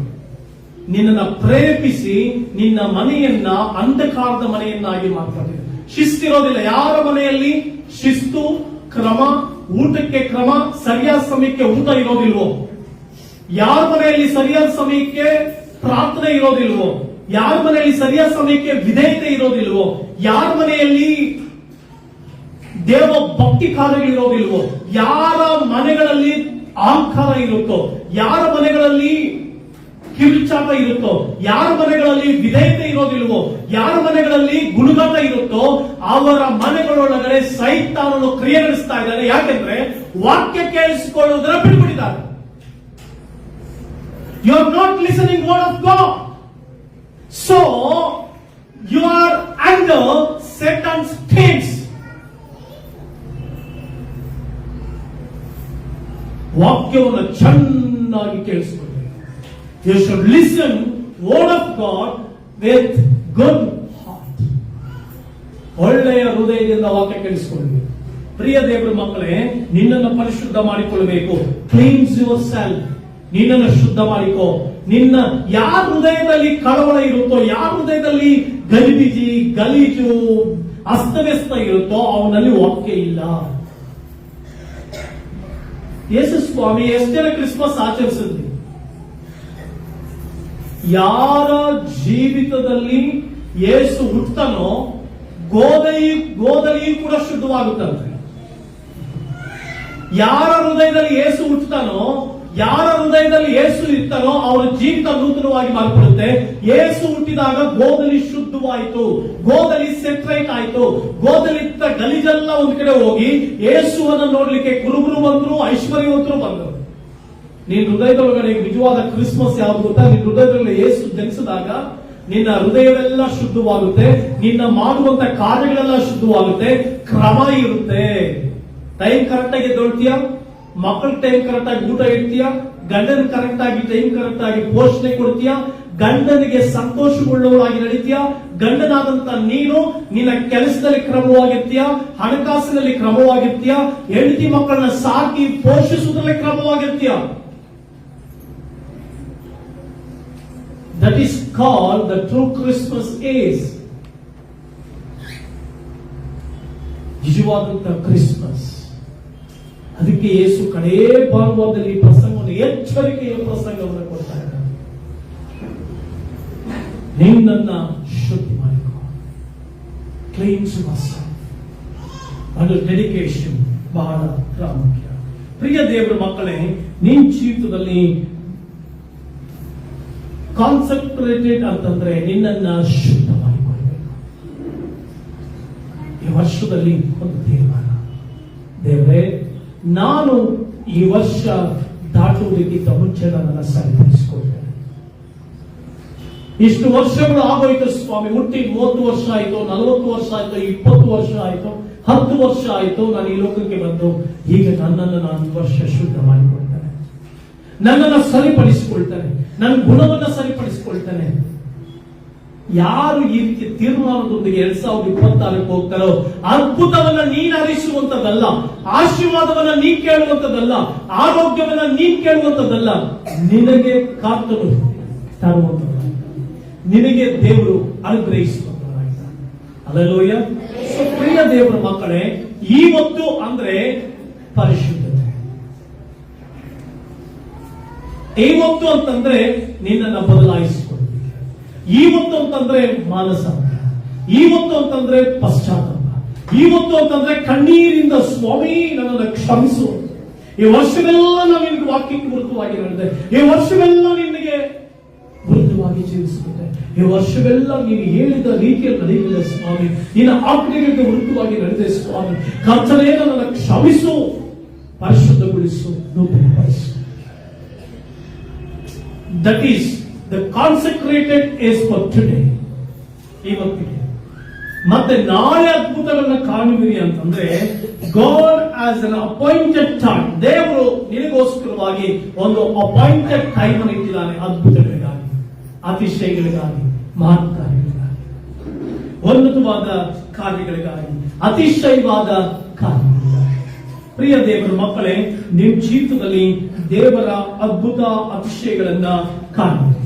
ನಿನ್ನನ್ನು ಪ್ರೇರೇಪಿಸಿ ನಿನ್ನ ಮನೆಯನ್ನ ಅಂಧಕಾರದ ಮನೆಯನ್ನಾಗಿ ಮಾಡ್ತಾರೆ. ಶಿಸ್ತಿರೋದಿಲ್ಲ. ಯಾರ ಮನೆಯಲ್ಲಿ ಶಿಸ್ತು, ಕ್ರಮ, ಊಟಕ್ಕೆ ಕ್ರಮ, ಸರಿಯಾದ ಸಮಯಕ್ಕೆ ಊಟ ಇರೋದಿಲ್ವೋ, ಯಾರ ಮನೆಯಲ್ಲಿ ಸರಿಯಾದ ಸಮಯಕ್ಕೆ ಪ್ರಾರ್ಥನೆ ಇರೋದಿಲ್ವೋ, ಯಾರ ಮನೆಯಲ್ಲಿ ಸರಿಯಾದ ಸಮಯಕ್ಕೆ ವಿಧೇಯತೆ ಇರೋದಿಲ್ವೋ, ಯಾರ ಮನೆಯಲ್ಲಿ ದೇವ ಭಕ್ತಿ ಕಾರ್ಯಗಳಿರೋದಿಲ್ವೋ, ಯಾರ ಮನೆಗಳಲ್ಲಿ ಅಹಂಕಾರ ಇರುತ್ತೋ, ಯಾರ ಮನೆಗಳಲ್ಲಿ ಕಿರುಚಾಟ ಇರುತ್ತೋ, ಯಾರ ಮನೆಗಳಲ್ಲಿ ವಿಧೇಯತೆ ಇರೋದಿಲ್ವೋ, ಯಾರ ಮನೆಗಳಲ್ಲಿ ಗುಣಗಾಟ ಇರುತ್ತೋ ಅವರ ಮನೆಗಳೊಳಗಡೆ ಸೈತಾನನು ಕ್ರಿಯೆ ನಡೆಸ್ತಾ ಇದ್ದಾನೆ. ಯಾಕೆಂದ್ರೆ ವಾಕ್ಯ ಕೇಳಿಸಿಕೊಳ್ಳುವುದರ ಬಿಟ್ಬಿಟ್ಟಿದ್ದಾರೆ. You are not listening word of God. So you are under Satan's chains. ವಾಕ್ಯವನ್ನು ಚೆನ್ನಾಗಿ ಕೇಳಿಸಿಕೊಳ್ಳಿ. You should listen word of God with good heart. ಒಳ್ಳೆಯ ಹೃದಯದಿಂದ ವಾಕ್ಯ ಕೇಳಿಸಿಕೊಳ್ಳಿ. ಪ್ರಿಯ ದೇವರ ಮಕ್ಕಳೇ, ನಿನ್ನನ್ನು ಪರಿಶುದ್ಧ ಮಾಡಿಕೊಳ್ಳಬೇಕು. Cleanse your self. ನಿನ್ನನ್ನು ಶುದ್ಧ ಮಾಡಿಕೋ. ನಿನ್ನ ಯಾರ ಹೃದಯದಲ್ಲಿ ಕಳವಳ ಇರುತ್ತೋ, ಯಾರ ಹೃದಯದಲ್ಲಿ ಗಲಿಬಿಜಿ, ಗಲೀಜು, ಅಸ್ತವ್ಯಸ್ತ ಇರುತ್ತೋ ಅವನಲ್ಲಿ ವಾಕ್ಯ ಇಲ್ಲ. ಯೇಸು ಸ್ವಾಮಿ ಎಷ್ಟು ಜನ ಕ್ರಿಸ್ಮಸ್ ಆಚರಿಸಿದ್ವಿ? ಯಾರ ಜೀವಿತದಲ್ಲಿ ಯೇಸು ಹುಟ್ಟತಾನೋ ಗೋದಲಿಯೂ ಕೂಡ ಶುದ್ಧವಾಗುತ್ತಂತೆ. ಯಾರ ಹೃದಯದಲ್ಲಿ ಯೇಸು ಹುಟ್ಟತಾನೋ, ಯಾರ ಹೃದಯದಲ್ಲಿ ಯೇಸು ಇರ್ತಾನೋ ಅವರ ಜೀವಿತ ನೂತನವಾಗಿ ಮಾರ್ಪಡುತ್ತೆ. ಯೇಸು ಹುಟ್ಟಿದಾಗ ಗೋದಲಿ ಶುದ್ಧವಾಯಿತು, ಗೋದಲಿ ಸೆಟ್ರೈಟ್ ಆಯಿತು, ಗೋದಲಿತ್ತ ಗಲೀಜೆಲ್ಲ ಒಂದ್ ಕಡೆ ಹೋಗಿ ಯೇಸುವನ್ನು ನೋಡ್ಲಿಕ್ಕೆ ಕುರುಬರು ಬಂದ್ರು, ಐಶ್ವರ್ಯವಂತರು ಬಂದರು. ನಿನ್ನ ಹೃದಯದೊಳಗಡೆ ನಿಜವಾದ ಕ್ರಿಸ್ಮಸ್ ಯಾವುದು ಗೊತ್ತಾ? ನಿನ್ನ ಹೃದಯದಲ್ಲಿ ಯೇಸು ಜನಿಸಿದಾಗ ನಿನ್ನ ಹೃದಯವೆಲ್ಲ ಶುದ್ಧವಾಗುತ್ತೆ, ನಿನ್ನ ಮಾಡುವಂತ ಕಾರ್ಯಗಳೆಲ್ಲ ಶುದ್ಧವಾಗುತ್ತೆ, ಕ್ರಮ ಇರುತ್ತೆ. ಟೈಮ್ ಕರೆಕ್ಟ್ ಆಗಿ ಎದ್ದೊಳ್ತೀಯ, ಮಕ್ಕಳ ಟೈಮ್ ಕರೆಕ್ಟ್ ಆಗಿ ಊಟ ಇಡ್ತೀಯ, ಗಂಡನ ಕರೆಕ್ಟ್ ಆಗಿ ಟೈಮ್ ಕರೆಕ್ಟ್ ಆಗಿ ಪೋಷಣೆ ಕೊಡ್ತೀಯ, ಗಂಡನಿಗೆ ಸಂತೋಷವುಳ್ಳವರಾಗಿ ನಡೀತೀಯ. ಗಂಡನಾದಂತ ನೀನು ನಿನ್ನ ಕೆಲಸದಲ್ಲಿ ಕ್ರಮವಾಗಿರ್ತೀಯ, ಹಣಕಾಸಿನಲ್ಲಿ ಕ್ರಮವಾಗಿರ್ತೀಯ, ಹೆಂಡತಿ ಮಕ್ಕಳನ್ನ ಸಾಕಿ ಪೋಷಿಸುವುದರಲ್ಲಿ ಕ್ರಮವಾಗಿರ್ತೀಯ. That is called the true Christmas is. ನಿಜವಾದಂತ ಕ್ರಿಸ್ಮಸ್. ಅದಕ್ಕೆ ಯೇಸು ಕಡೇ ಭಾನುವಾರದಲ್ಲಿ ಪ್ರಸಂಗವನ್ನು, ಎಚ್ಚರಿಕೆಯ ಪ್ರಸಂಗವನ್ನು ಕೊಡ್ತಾ ಇದ್ದಾರೆ. ನಿನ್ನನ್ನ ಶುದ್ಧಿ ಮಾಡಿಕೊ. Cleanse yourself. ಅದು ಡೆಡಿಕೇಶನ್ ಬಹಳ ಪ್ರಾಮುಖ್ಯ. ಪ್ರಿಯ ದೇವರ ಮಕ್ಕಳೇ, ನಿನ್ನ ಜೀವಿತದಲ್ಲಿ ಕಾನ್ಸಂಟ್ರೇಟೆಡ್ ಅಂತಂದ್ರೆ ನಿನ್ನನ್ನ ಶುದ್ಧ ಮಾಡಿಕೊಳ್ಬೇಕು. ವರ್ಷದಲ್ಲಿ ಒಂದು ತೀರ್ಮಾನ, ದೇವರೇ ನಾನು ಈ ವರ್ಷ ದಾಟುವುದಕ್ಕಿಂತ ಮುಂಚೆ ನನ್ನನ್ನು ಸರಿಪಡಿಸಿಕೊಳ್ತೇನೆ. ಇಷ್ಟು ವರ್ಷಗಳು ಆಗೋಯ್ತು ಸ್ವಾಮಿ, ಹುಟ್ಟಿ 30 ವರ್ಷ ಆಯ್ತು, 40 ವರ್ಷ ಆಯ್ತು, 20 ವರ್ಷ ಆಯ್ತು, 10 ವರ್ಷ ಆಯ್ತು ನಾನು ಈ ಲೋಕಕ್ಕೆ ಬಂದು. ಈಗ ನನ್ನನ್ನು ನಾನು ಈ ವರ್ಷ ಶುದ್ಧ ಮಾಡಿಕೊಳ್ತೇನೆ, ನನ್ನನ್ನು ಸರಿಪಡಿಸಿಕೊಳ್ತೇನೆ, ನನ್ನ ಗುಣವನ್ನ ಸರಿಪಡಿಸಿಕೊಳ್ತೇನೆ. ಯಾರು ಈ ರೀತಿ ತೀರ್ಮಾನದೊಂದಿಗೆ 2024 ಹೋಗ್ತಾರೋ, ಅದ್ಭುತವನ್ನ ನೀನ್ ಹರಿಸುವಂತದ್ದಲ್ಲ, ಆಶೀರ್ವಾದವನ್ನ ನೀನ್ ಕೇಳುವಂತದ್ದಲ್ಲ, ಆರೋಗ್ಯವನ್ನ ನೀನ್ ಕೇಳುವಂತದ್ದಲ್ಲ, ನಿನಗೆ ಕರ್ತನು ತರುವಂತದ್ದು, ನಿನಗೆ ದೇವರು ಅನುಗ್ರಹಿಸುವಂತದ್ದಾಗಿದ್ದಾನೆ. ಹಲ್ಲೆಲೂಯಾ. ಪ್ರಿಯ ದೇವರ ಮಕ್ಕಳೇ, ಇವತ್ತು ಅಂದ್ರೆ ಪರಿಶುದ್ಧತೆ. ಇವತ್ತು ಅಂತಂದ್ರೆ ನಿನ್ನನ್ನು ಬದಲಾಯಿಸಿಕೊಳ್ಳ, ಇವತ್ತು ಅಂತಂದ್ರೆ ಮಾನಸಾಂತರ, ಇವತ್ತು ಅಂತಂದ್ರೆ ಪಶ್ಚಾತ್ತಾಪ, ಇವತ್ತು ಅಂತಂದ್ರೆ ಕಣ್ಣೀರಿಂದ ಸ್ವಾಮಿ ನನ್ನನ್ನು ಕ್ಷಮಿಸು. ಈ ವರ್ಷವೆಲ್ಲ ನಾವು ನಿನಗೆ ವಾಕ್ಯಕ್ಕೆ ವಿರುದ್ಧವಾಗಿ ನಡೆದೆ, ಈ ವರ್ಷವೆಲ್ಲ ನಿನಗೆ ವಿರುದ್ಧವಾಗಿ ಜೀವಿಸುತ್ತೆ, ಈ ವರ್ಷವೆಲ್ಲ ನೀನು ಹೇಳಿದ ರೀತಿಯಲ್ಲಿ ನಡೆಯಲಿಲ್ಲ ಸ್ವಾಮಿ, ನಿನ್ನ ಆಜ್ಞೆಗಳಿಗೆ ವಿರುದ್ಧವಾಗಿ ನಡೆದೆ ಸ್ವಾಮಿ. ಕರ್ತನೇ ನನ್ನನ್ನು ಕ್ಷಮಿಸು, ಪರಿಶುದ್ಧಗೊಳಿಸು, ನೂತನಪಡಿಸು. That is the consecrated is for today, ಇವತ್ತಿಗೆ. ಮತ್ತೆ ನಾಳೆ ಅದ್ಭುತಗಳನ್ನ ಕಾಣುವಿರಿ ಅಂತಂದ್ರೆ God has an appointed time. ದೇವರು ನಿನಗೋಸ್ಕರವಾಗಿ ಒಂದು ಅಪಾಯಿಂಟೆಡ್ ಟೈಮ್ ಅನ್ನು ಇಟ್ಟಿದ್ದಾನೆ, ಅದ್ಭುತಗಳಿಗಾಗಿ, ಅತಿಶಯಗಳಿಗಾಗಿ, ಮಹತ್ ಕಾರ್ಯಗಳಿಗಾಗಿ, ಉನ್ನತವಾದ ಕಾರ್ಯಗಳಿಗಾಗಿ, ಅತಿಶಯವಾದ ಕಾರ್ಯಗಳಿಗಾಗಿ. ಪ್ರಿಯ ದೇವರ ಮಕ್ಕಳೇ, ನಿಮ್ಮ ಜೀವಿತದಲ್ಲಿ ದೇವರ ಅದ್ಭುತ ಅತಿಶಯಗಳನ್ನ ಕಾಣುವಿರಿ.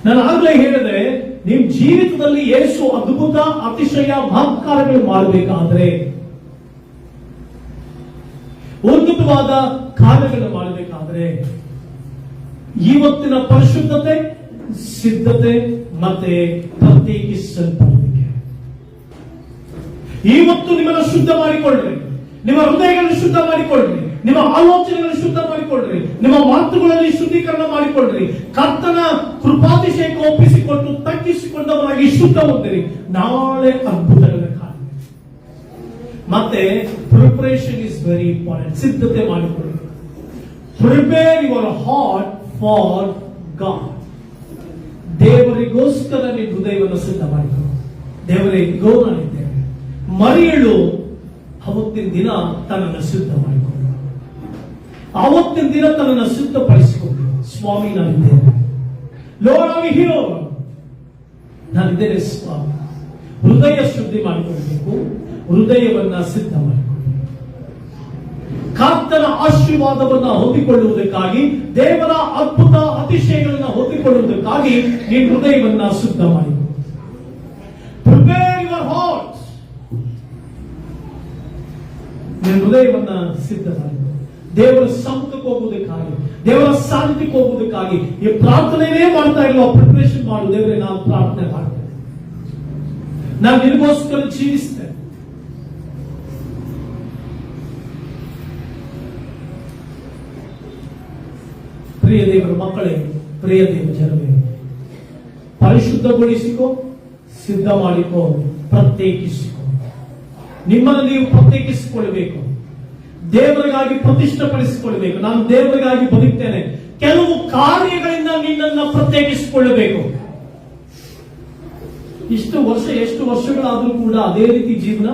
ನಾನು ಆಗ್ಲೇ ಹೇಳಿದ್ರೆ, ನಿಮ್ ಜೀವಿತದಲ್ಲಿ ಯೇಸು ಅದ್ಭುತ ಅತಿಶಯ ಮಹತ್ಕಾರಗಳು ಮಾಡಬೇಕಾದ್ರೆ, ಉನ್ನತವಾದ ಕಾರ್ಯಗಳನ್ನು ಮಾಡಬೇಕಾದ್ರೆ, ಇವತ್ತಿನ ಪರಿಶುದ್ಧತೆ, ಸಿದ್ಧತೆ ಮತ್ತೆ ಪ್ರತ್ಯೇಕಿಸಲ್ಪಡುವಿಕೆ. ಇವತ್ತು ನಿಮ್ಮನ್ನು ಶುದ್ಧ ಮಾಡಿಕೊಳ್ಳ್ರಿ, ನಿಮ್ಮ ಹೃದಯಗಳನ್ನು ಶುದ್ಧ ಮಾಡಿಕೊಳ್ಳ್ರಿ, ನಿಮ್ಮ ಆಲೋಚನೆಗಳನ್ನು ಶುದ್ಧ ಮಾಡಿಕೊಳ್ಳ್ರಿ, ನಿಮ್ಮ ಮಾತುಗಳಲ್ಲಿ ಶುದ್ಧೀಕರಣ ಮಾಡಿಕೊಳ್ಳ್ರಿ. ಕರ್ತನ ಕೃಪಾತಿಶಯಕ್ಕೆ ಒಪ್ಪಿಸಿಕೊಟ್ಟು ತಗ್ಗಿಸಿಕೊಂಡವರಾಗಿ ಶುದ್ಧ ಹೊಂದಿರಿ. ನಾಳೆ ಅದ್ಭುತಗಳ ಕಾಲ. ಮತ್ತೆ ಪ್ರಿಪರೇಷನ್ ಇಸ್ ವೆರಿ ಇಂಪಾರ್ಟೆಂಟ್. ಸಿದ್ಧತೆ ಮಾಡಿಕೊಳ್ಳಿ. Prepare your heart for God. ದೇವರಿಗೋಸ್ಕರ ನಿಮ್ಮ ಹೃದಯವನ್ನು ಸಿದ್ಧ ಮಾಡಿಕೊಳ್ಳಿ. ದೇವರೇ, ಗೋ ನಾನಿದ್ದೇನೆ. ಮರಿಯಳು ಅವತ್ತಿನ ದಿನ ತನ್ನನ್ನು ಸಿದ್ಧ ಮಾಡಿಕೊಂಡು, ಅವತ್ತಿನ ದಿನ ತನ್ನನ್ನು ಸಿದ್ಧಪಡಿಸಿಕೊಂಡು, ಸ್ವಾಮಿ ನಾನಿದ್ದೇನೆ, ಲೋರ್ಡ್ ಐ ಆಮ್ ಹಿಯರ್, ನಾನಿದ್ದೇನೆ ಸ್ವಾಮಿ. ಹೃದಯ ಶುದ್ಧಿ ಮಾಡಿಕೊಳ್ಳಬೇಕು, ಹೃದಯವನ್ನ ಸಿದ್ಧ ಮಾಡಿಕೊಳ್ಳಬೇಕು. ಕರ್ತನ ಆಶೀರ್ವಾದವನ್ನ ಹೊಂದಿಕೊಳ್ಳುವುದಕ್ಕಾಗಿ, ದೇವರ ಅದ್ಭುತ ಅತಿಶಯಗಳನ್ನ ಹೊಂದಿಕೊಳ್ಳುವುದಕ್ಕಾಗಿ ನೀನು ಹೃದಯವನ್ನ ಸಿದ್ಧ ಮಾಡಿಕೊಳ್ಳು. Prepare your heart. ನೀನು ಹೃದಯವನ್ನ ಸಿದ್ಧ ಮಾಡಿ ದೇವರ ಸಮ್ಮುಖಕ್ಕೆ ಹೋಗುವುದಕ್ಕಾಗಿ, ದೇವರ ಸಾನ್ನಿಧ್ಯಕ್ಕೆ ಹೋಗುವುದಕ್ಕಾಗಿ ಈ ಪ್ರಾರ್ಥನೆಯೇ ಮಾಡ್ತಾ ಇಲ್ವಾ? ಪ್ರಿಪರೇಷನ್ ಮಾಡು. ದೇವರೇ, ನಾನು ಪ್ರಾರ್ಥನೆ ಮಾಡ್ತೇನೆ, ನಾನು ನಿನಗೋಸ್ಕರ ಜೀವಿಸ್ತೇನೆ. ಪ್ರಿಯ ದೇವರ ಮಕ್ಕಳೇ, ಪ್ರಿಯ ದೇವ ಜನವೇ, ಪರಿಶುದ್ಧಗೊಳಿಸಿಕೋ, ಸಿದ್ಧ ಮಾಡಿಕೋ, ಪ್ರತ್ಯೇಕಿಸಿಕೋ. ನಿಮ್ಮನ್ನು ನೀವು ಪ್ರತ್ಯೇಕಿಸಿಕೊಳ್ಳಬೇಕು, ದೇವರಿಗಾಗಿ ಪ್ರತಿಷ್ಠಪಡಿಸಿಕೊಳ್ಳಬೇಕು. ನಾನು ದೇವರಿಗಾಗಿ ಬದುಕ್ತೇನೆ. ಕೆಲವು ಕಾರ್ಯಗಳಿಂದ ನಿನ್ನನ್ನು ಪ್ರತ್ಯೇಕಿಸಿಕೊಳ್ಳಬೇಕು. ಎಷ್ಟು ವರ್ಷಗಳಾದ್ರೂ ಕೂಡ ಅದೇ ರೀತಿ ಜೀವನ,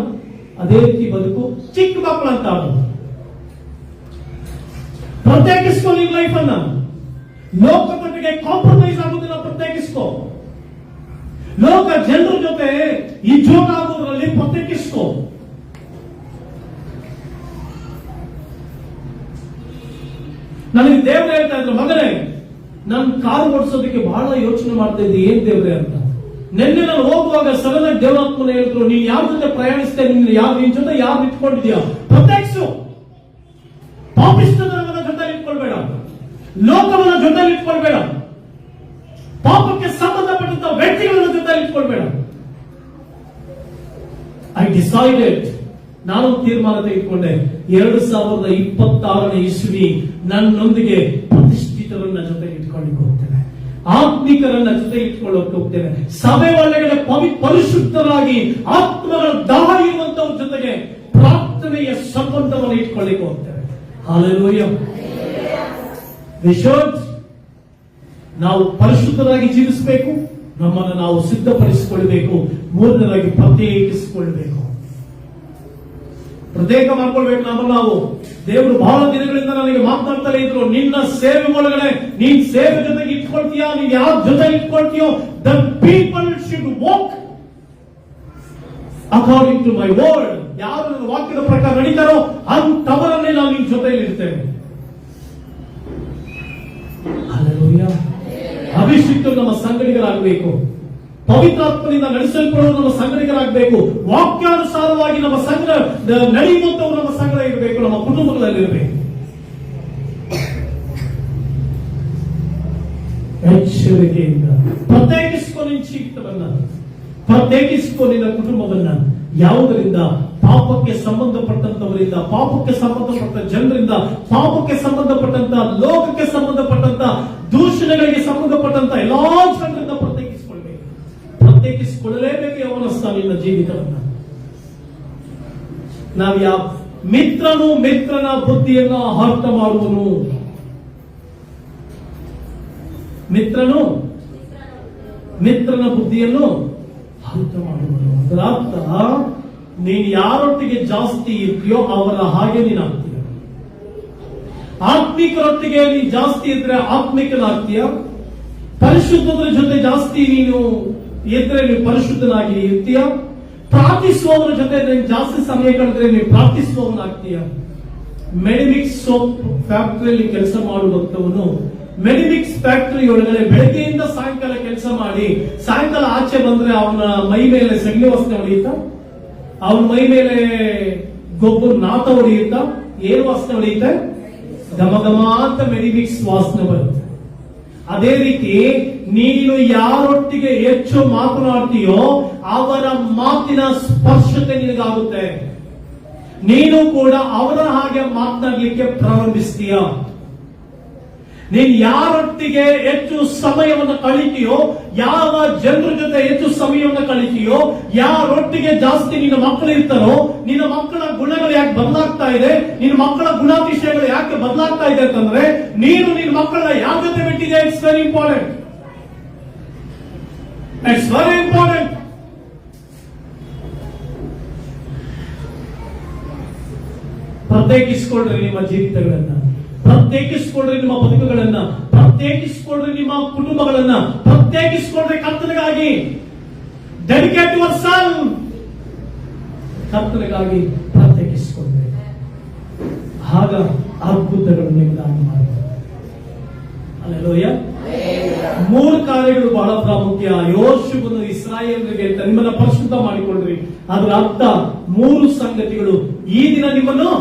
ಅದೇ ರೀತಿ ಬದುಕು, ಚಿಕ್ಕ ಮಕ್ಕಳಂತ ಆಗೋದು. ಪ್ರತ್ಯೇಕಿಸ್ಕೊ ನಿನ್ನ ಲೈಫ್ ಅನ್ನ. ಲೋಕದೊಟ್ಟಿಗೆ ಕಾಂಪ್ರಮೈಸ್ ಆಗೋದನ್ನ ಪ್ರತ್ಯೇಕಿಸ್ಕೊ. ಲೋಕ ಜನರ ಜೊತೆ ಈ ಜೋಗ ಆಗೋದ್ರಲ್ಲಿ ಪ್ರತ್ಯೇಕಿಸ್ಕೊ. ನನಗೆ ದೇವ್ರೆ ಹೇಳ್ತಾ ಇದ್ರು, ಮಗನೇ, ನಾನು ಕಾರು ಓಡಿಸೋದಕ್ಕೆ ಬಹಳ ಯೋಚನೆ ಮಾಡ್ತಾ ಇದ್ದೆ, ಏನ್ ದೇವ್ರೆ ಅಂತ. ನಿನ್ನೆ ನಾನು ಹೋಗುವಾಗ ಸಡನ್ ಆಗಿ ದೇವರಾತ್ಮನ ಹೇಳಿದ್ರು, ನೀನ್ ಯಾರ ಜೊತೆ ಪ್ರಯಾಣಿಸ್ತೇ, ನಿನ್ ಜೊತೆ ಯಾರು ನಿಂತ್ಕೊಂಡಿದ್ಯಾ, ಪ್ರತ್ಯೇಕಿಸು. ಪಾಪಿಷ್ಟದವರ ಜೊತೆ ನಿಂತ್ಕೊಳ್ಬೇಡ, ಲೋಕವನ್ನ ಜೊತೆ ನಿಂತ್ಕೊಳ್ಬೇಡ, ಪಾಪಕ್ಕೆ ಸಂಬಂಧಪಟ್ಟಂತ ವ್ಯಕ್ತಿಗಳ ಜೊತೆ ನಿಂತ್ಕೊಳ್ಬೇಡ. ಐ ಡಿಸೈಡೆಡ್, ನಾನು ತೀರ್ಮಾನ ತೆಗೆದುಕೊಂಡೆ, 2026 ಇಸ್ವಿ ನನ್ನೊಂದಿಗೆ ಪ್ರತಿಷ್ಠಿತರನ್ನ ಜೊತೆಗೆ ಇಟ್ಕೊಂಡು ಹೋಗ್ತೇನೆ. ಆತ್ಮಿಕರನ್ನ ಜೊತೆ ಇಟ್ಕೊಳ್ಳೋಕೆ ಹೋಗ್ತೇನೆ. ಸಭೆ ಒಳಗಡೆ ಪರಿಶುದ್ಧರಾಗಿ ಆತ್ಮಗಳ ದಾಹ ಇರುವಂತವ್ರ ಜೊತೆಗೆ ಪ್ರಾರ್ಥನೆಯ ಸಂಬಂಧವನ್ನು ಇಟ್ಕೊಳ್ಳಿಕ್ಕೆ ಹೋಗ್ತೇವೆ. ಹಲ್ಲೆಲೂಯಾ. ನಾವು ಪರಿಶುದ್ಧರಾಗಿ ಜೀವಿಸಬೇಕು, ನಮ್ಮನ್ನು ನಾವು ಸಿದ್ಧಪಡಿಸಿಕೊಳ್ಳಬೇಕು, ಮೂರನೇದಾಗಿ ಪ್ರತ್ಯೇಕಿಸಿಕೊಳ್ಳಬೇಕು. ಪ್ರತ್ಯೇಕ ಮಾಡ್ಕೊಳ್ಬೇಕು. ನಾವು ದೇವರು ಬಹಳ ದಿನಗಳಿಂದ ನನಗೆ ಮಾತನಾಡ್ತಾರೆ ಇದ್ರು, ನಿನ್ನ ಸೇವೆ ಒಳಗಡೆ ನೀನ್ ಸೇವೆ ಜೊತೆಗೆ ಇಟ್ಕೊಳ್ತೀಯಾ, ನೀನ್ ಯಾವ ಜೊತೆ ಇಟ್ಕೊಳ್ತೀಯೋ, the people should walk according to my word. ಯಾರು ನನ್ನ ವಾಕ್ಯದ ಪ್ರಕಾರ ನಡೀತಾರೋ ಅಂತವರನ್ನೇ ನಾವು ನಿನ್ ಜೊತೆಯಲ್ಲಿ ಇರ್ತೇವೆ. ಹಲ್ಲೆಲೂಯಾ. ಅಭಿಷಿಕ್ತರು ನಮ್ಮ ಸಂಗಡಿಗರಾಗಬೇಕು, ಪವಿತ್ರಾತ್ಮನಿಂದ ನಡೆಸಲ್ಪಡುವ ನಮ್ಮ ಸಂಗಡಿಗರಾಗಬೇಕು, ವಾಕ್ಯಾನುಸಾರವಾಗಿ ನಮ್ಮ ಸಂಘ ನಡೆಯುವಂತವರು ನಮ್ಮ ಸಂಘ ಇರಬೇಕು, ನಮ್ಮ ಕುಟುಂಬಗಳಲ್ಲಿ ಇರಬೇಕು. ಎಚ್ಚರಿಕೆಯಿಂದ ಪ್ರತ್ಯೇಕಿಸಿಕೊ ನಿನ್ನ ಜೀವಿತವನ್ನ, ಪ್ರತ್ಯೇಕಿಸಿಕೊ ನಿನ್ನ ಕುಟುಂಬವನ್ನ. ಯಾವುದರಿಂದ? ಪಾಪಕ್ಕೆ ಸಂಬಂಧಪಟ್ಟಂತವರಿಂದ, ಪಾಪಕ್ಕೆ ಸಂಬಂಧಪಟ್ಟ ಜನರಿಂದ, ಪಾಪಕ್ಕೆ ಸಂಬಂಧಪಟ್ಟಂತ, ಲೋಕಕ್ಕೆ ಸಂಬಂಧಪಟ್ಟಂತ, ದೂಷಣೆಗಳಿಗೆ ಸಂಬಂಧಪಟ್ಟಂತ ಎಲ್ಲಾ ಜನರಿಂದ ಪ್ರತ್ಯೇಕಿಸಿಕೊಳ್ಳಲೇಬೇಕು. ಯವನಸ್ಥ ನಿನ್ನ ಜೀವಿತವನ್ನ. ನಾವು ಯಾವ ಮಿತ್ರನ ಬುದ್ಧಿಯನ್ನ ಅರ್ಥ ಮಾಡುವನು. ಮಿತ್ರನ ಬುದ್ಧಿಯನ್ನು ಅರ್ಥ ಮಾಡುವನು. ಅದರ ಅರ್ಥ, ನೀನು ಯಾರೊಟ್ಟಿಗೆ ಜಾಸ್ತಿ ಇರ್ತೀಯೋ ಅವರ ಹಾಗೆ ನೀನಾಗ್ತೀಯ. ಆತ್ಮಿಕರೊಟ್ಟಿಗೆ ನೀನು ಜಾಸ್ತಿ ಇದ್ರೆ ಆತ್ಮಿಕನಾಗ್ತೀಯ. ಪರಿಶುದ್ಧರ ಜೊತೆ ಜಾಸ್ತಿ ನೀನು ಇದ್ರೆ ನೀವು ಪರಿಶುದ್ಧನಾಗಿ ಇರ್ತೀಯ. ಪ್ರಾರ್ಥಿಸುವವರ ಜೊತೆ ನೀನು ಜಾಸ್ತಿ ಸಮಯ ಕಳೆದ್ರೆ ನೀವು ಪ್ರಾರ್ಥಿಸುವವನಾಗ್ತೀಯ. ಮೆಡಿಮಿಕ್ಸ್ ಸೋಪ್ ಫ್ಯಾಕ್ಟರಿಯಲ್ಲಿ ಕೆಲಸ ಮಾಡುವಂತವನು ಮೆಡಿಮಿಕ್ಸ್ ಫ್ಯಾಕ್ಟರಿ ಒಳಗಡೆ ಬೆಳಗ್ಗೆಯಿಂದ ಸಾಯಂಕಾಲ ಕೆಲಸ ಮಾಡಿ ಸಾಯಂಕಾಲ ಆಚೆ ಬಂದ್ರೆ ಅವನ ಮೈ ಮೇಲೆ ಸಗಣಿ ವಾಸನೆ ಹೊಡೆಯುತ್ತಾ, ಅವನ ಮೈ ಮೇಲೆ ಗೊಬ್ಬರ ನಾತ ಹೊಡೆಯುತ್ತಾ, ಏನು ವಾಸನೆ ಹೊಡೆಯುತ್ತೆ? ಘಮ ಘಮ ಅಂತ ಮೆಡಿಮಿಕ್ಸ್ ವಾಸನೆ ಬರುತ್ತೆ. ಅದೇ ರೀತಿ ನೀನು ಯಾರೊಟ್ಟಿಗೆ ಹೆಚ್ಚು ಮಾತನಾಡ್ತೀಯೋ ಅವರ ಮಾತಿನ ಸ್ಪರ್ಶತೆ ನಿನಗಾಗುತ್ತೆ. ನೀನು ಕೂಡ ಅವರ ಹಾಗೆ ಮಾತನಾಡಲಿಕ್ಕೆ ಪ್ರಾರಂಭಿಸ್ತೀಯ. ನೀನು ಯಾರೊಟ್ಟಿಗೆ ಹೆಚ್ಚು ಸಮಯವನ್ನು ಕಳಿತೀಯೋ, ಯಾವ ಜನರ ಜೊತೆ ಹೆಚ್ಚು ಸಮಯವನ್ನು ಕಳಿತೀಯೋ, ಯಾರೊಟ್ಟಿಗೆ ಜಾಸ್ತಿ ನಿನ್ನ ಮಕ್ಕಳು ಇರ್ತಾರೋ, ನಿನ್ನ ಮಕ್ಕಳ ಗುಣಗಳು ಯಾಕೆ ಬದಲಾಗ್ತಾ ಇದೆ, ನಿನ್ನ ಮಕ್ಕಳ ಗುಣಾತಿಶಯಗಳು ಯಾಕೆ ಬದಲಾಗ್ತಾ ಇದೆ ಅಂತಂದ್ರೆ ನೀನು ನಿನ್ನ ಮಕ್ಕಳನ್ನ ಯಾವ ಜೊತೆ ಬಿಟ್ಟಿದೆ. It's very important. It's very important. ಪ್ರತ್ಯೇಕಿಸಿಕೊಳ್ಳ್ರಿ ನಿಮ್ಮ ಜೀವಿತಗಳನ್ನ, ಪ್ರತ್ಯೇಕಿಸಿಕೊಳ್ಳ್ರಿ ನಿಮ್ಮ ಬದುಕುಗಳನ್ನ, ಪ್ರತ್ಯೇಕಿಸಿಕೊಳ್ಳ್ರಿ ನಿಮ್ಮ ಕುಟುಂಬಗಳನ್ನ, ಪ್ರತ್ಯೇಕಿಸಿಕೊಳ್ಳ್ರಿ ಕರ್ತನಿಗಾಗಿ. Dedicate yourself. ಕರ್ತನಿಗಾಗಿ ಪ್ರತ್ಯೇಕಿಸಿಕೊಳ್ಳ್ರಿ. ಆಗ ಅದ್ಭುತಗಳು ನಿಮ್ಮದಾಗಿ ಮಾಡುತ್ತದೆ. ಹಲ್ಲೆಲೂಯಾ. 3 ಕಾರ್ಯಗಳು ಬಹಳ ಪ್ರಾಮುಖ್ಯ. ಯೋಷುವನು ಇಸ್ರಾಯೇಲರಿಗೆ ನಿಮ್ಮನ್ನ ಪರಿಶುದ್ಧ ಮಾಡಿಕೊಳ್ಳ್ರಿ. ಅದರ ಅರ್ಥ 3 ಸಂಗತಿಗಳು. ಈ ದಿನ ನಿಮ್ಮನ್ನು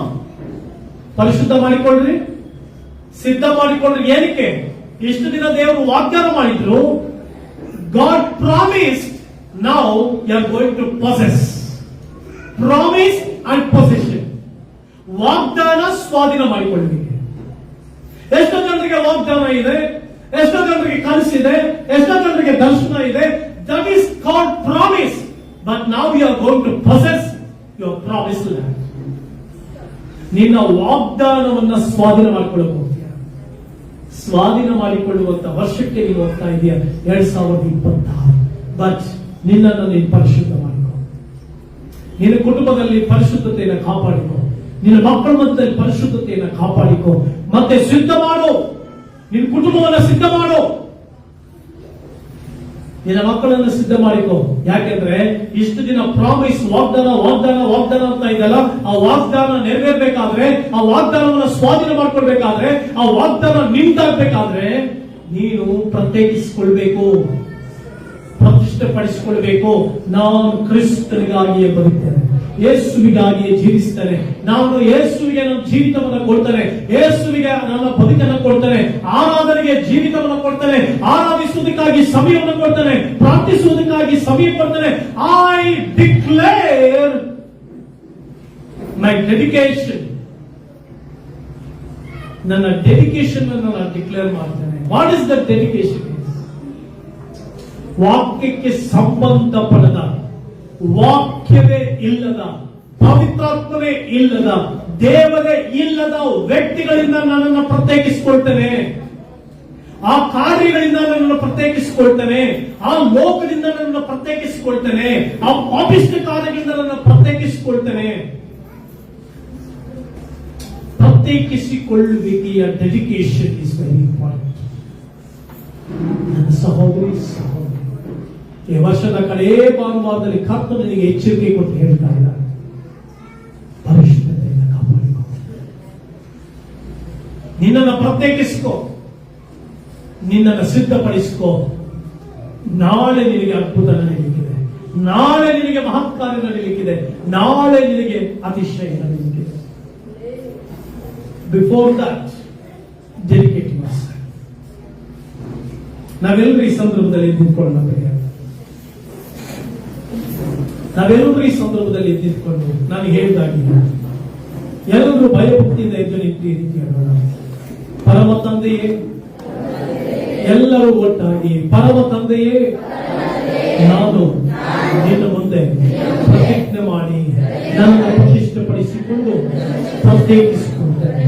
ಪರಿಶುದ್ಧ ಮಾಡಿಕೊಳ್ಳ್ರಿ, ಸಿದ್ಧ ಮಾಡಿಕೊಳ್ಳ್ರಿ. ಏನಕ್ಕೆ? ಇಷ್ಟು ದಿನ ದೇವರು ವಾಗ್ದಾನ ಮಾಡಿದ್ರು. God promise, now you are going to possess. Promise and possession. ವಾಗ್ದಾನ ಸ್ವಾಧೀನ ಮಾಡಿಕೊಳ್ಳಿ. ಎಷ್ಟೋ ಜನರಿಗೆ ವಾಗ್ದಾನ ಇದೆ, ಎಷ್ಟೋ ಜನರಿಗೆ ಕನಸಿದೆ, ಎಷ್ಟೋ ಜನರಿಗೆ ದರ್ಶನ ಇದೆ. That is called promise. But now you are going to possess your promise land. ನಿನ್ನ ವಾಗ್ದಾನವನ್ನ ಸ್ವಾಧೀನ ಮಾಡಿಕೊಳ್ಳಬೇಕು. ಸ್ವಾಧೀನ ಮಾಡಿಕೊಳ್ಳುವಂತ ವರ್ಷಕ್ಕೆ ನೀವು ಹೋಗ್ತಾ ಇದೆಯಾ 2026. ಬಟ್ ನಿನ್ನನ್ನು ನೀನು ಪರಿಶುದ್ಧ ಮಾಡಿಕೊ. ನಿನ್ನ ಕುಟುಂಬದಲ್ಲಿ ಪರಿಶುದ್ಧತೆಯನ್ನು ಕಾಪಾಡಿಕೊ. ನಿನ್ನ ಮಕ್ಕಳ ಮಧ್ಯದಲ್ಲಿ ಪರಿಶುದ್ಧತೆಯನ್ನು ಕಾಪಾಡಿಕೊ. ಮತ್ತೆ ಸಿದ್ಧ ಮಾಡು, ನಿನ್ನ ಕುಟುಂಬವನ್ನು ಸಿದ್ಧ ಮಾಡು, ನಿನ್ನ ಮಕ್ಕಳನ್ನು ಸಿದ್ಧ ಮಾಡಿಕೊ. ಯಾಕೆಂದ್ರೆ ಇಷ್ಟು ದಿನ ಪ್ರಾಮಿಸ್, ವಾಗ್ದಾನ ವಾಗ್ದಾನ ವಾಗ್ದಾನ ಅಂತ ಇದೆಲ್ಲ, ಆ ವಾಗ್ದಾನ ನೆರವೇರ್ಬೇಕಾದ್ರೆ, ಆ ವಾಗ್ದಾನವನ್ನು ಸ್ವಾಧೀನ ಮಾಡ್ಕೊಳ್ಬೇಕಾದ್ರೆ, ಆ ವಾಗ್ದಾನ ನಿಂತಾಗಬೇಕಾದ್ರೆ ನೀನು ಪ್ರತ್ಯೇಕಿಸಿಕೊಳ್ಬೇಕು, ಪ್ರತಿಷ್ಠೆಪಡಿಸಿಕೊಳ್ಬೇಕು. ನಾನು ಕ್ರಿಸ್ತನಿಗಾಗಿಯೇ ಬದುಕ್ತೇನೆ, ಯೇಸುವಿಗಾಗಿಯೇ ಜೀವಿಸ್ತೇನೆ. ನಾನು ಯೇಸುವಿಗೆ ನನ್ನ ಜೀವಿತವನ್ನು ಕೊಡ್ತೇನೆ, ಯೇಸುವಿಗೆ ನನ್ನ ಬದುಕನ್ನು ಕೊಡ್ತೇನೆ, ಆರಾಧನೆಗೆ ಜೀವಿತವನ್ನು ಕೊಡ್ತೇನೆ, ಆರಾಧಿಸುವುದಕ್ಕಾಗಿ ಸಮಯವನ್ನು ಕೊಡ್ತೇನೆ, ಪ್ರಾರ್ಥಿಸುವುದಕ್ಕಾಗಿ ಸಮಯ ಕೊಡ್ತೇನೆ. I declare my dedication. ನನ್ನ ಡೆಡಿಕೇಶನ್ ಅನ್ನು ನಾನು ಡಿಕ್ಲೇರ್ ಮಾಡ್ತೇನೆ. What is the dedication? ವಾಕ್ಯಕ್ಕೆ ಸಂಬಂಧಪಡದ, ವಾಕ್ಯವೇ ಇಲ್ಲದ, ಪವಿತ್ರಾತ್ಮವೇ ಇಲ್ಲದ, ದೇವರೇ ಇಲ್ಲದ ವ್ಯಕ್ತಿಗಳಿಂದ ನನ್ನನ್ನು ಪ್ರತ್ಯೇಕಿಸಿಕೊಳ್ತೇನೆ. ಆ ಕಾರ್ಯಗಳಿಂದ ನನ್ನನ್ನು ಪ್ರತ್ಯೇಕಿಸಿಕೊಳ್ತೇನೆ. ಆ ಲೋಕದಿಂದ ನನ್ನನ್ನು ಪ್ರತ್ಯೇಕಿಸಿಕೊಳ್ತೇನೆ. ಆ ಪಾಪಿಷ್ಟ ಕಾರ್ಯಗಳಿಂದ ನನ್ನನ್ನು ಪ್ರತ್ಯೇಕಿಸಿಕೊಳ್ತೇನೆ. ಪ್ರತ್ಯೇಕಿಸಿಕೊಳ್ಳುವಿಕೆಯ ಡೆಡಿಕೇಶನ್ ಇಸ್ ವೆರಿ ಇಂಪಾರ್ಟೆಂಟ್. ನನ್ನ ಸಹೋದರಿ ಈ ವರ್ಷದ ಕಡೇ ಭಾನುವಾರದಲ್ಲಿ ಕರ್ತನು ನಿನಗೆ ಎಚ್ಚರಿಕೆ ಕೊಟ್ಟು ಹೇಳ್ತಾ ಇದ್ದಾರೆ, ಪರಿಶುದ್ಧತೆಯಿಂದ ಕಾಪಾಡಿಕೊ, ನಿನ್ನನ್ನು ಪ್ರತ್ಯೇಕಿಸಿಕೋ, ನಿನ್ನನ್ನು ಸಿದ್ಧಪಡಿಸಿಕೋ. ನಾಳೆ ನಿನಗೆ ಅದ್ಭುತ ನಡೀಲಿಕ್ಕಿದೆ, ನಾಳೆ ನಿನಗೆ ಮಹತ್ಕಾರ್ಯ ನಡೀಲಿಕ್ಕಿದೆ, ನಾಳೆ ನಿನಗೆ ಅತಿಶಯ ನಡೀಲಿಕ್ಕಿದೆ. Before that dedicate yourself. ನಾವೆಲ್ಲರೂ ಈ ಸಂದರ್ಭದಲ್ಲಿ ನಿಂತ್ಕೊಳ್ಳೋಣ. ನಾವೆಲ್ಲರೂ ಈ ಸಂದರ್ಭದಲ್ಲಿ ನಿಂತ್ಕೊಂಡು ನಾನು ಹೇಳಿದಾಗಿಲ್ಲ, ಎಲ್ಲರೂ ಭಯಭಕ್ತಿಯಿಂದ ಎದ್ದು ನಿಂತು ಈ ರೀತಿ ಹೇಳೋಣ. ಪರಮ ತಂದೆಯೇ, ಎಲ್ಲರೂ ಒಟ್ಟಾಗಿ ಪರಮ ತಂದೆಯೇ, ನಾನು ನಿನ್ನ ಮುಂದೆ ಪ್ರತಿಜ್ಞೆ ಮಾಡಿ ನನ್ನನ್ನು ಪ್ರತಿಷ್ಠೆಪಡಿಸಿಕೊಂಡು ಪ್ರತ್ಯೇಕಿಸಿಕೊಂಡೇನೆ.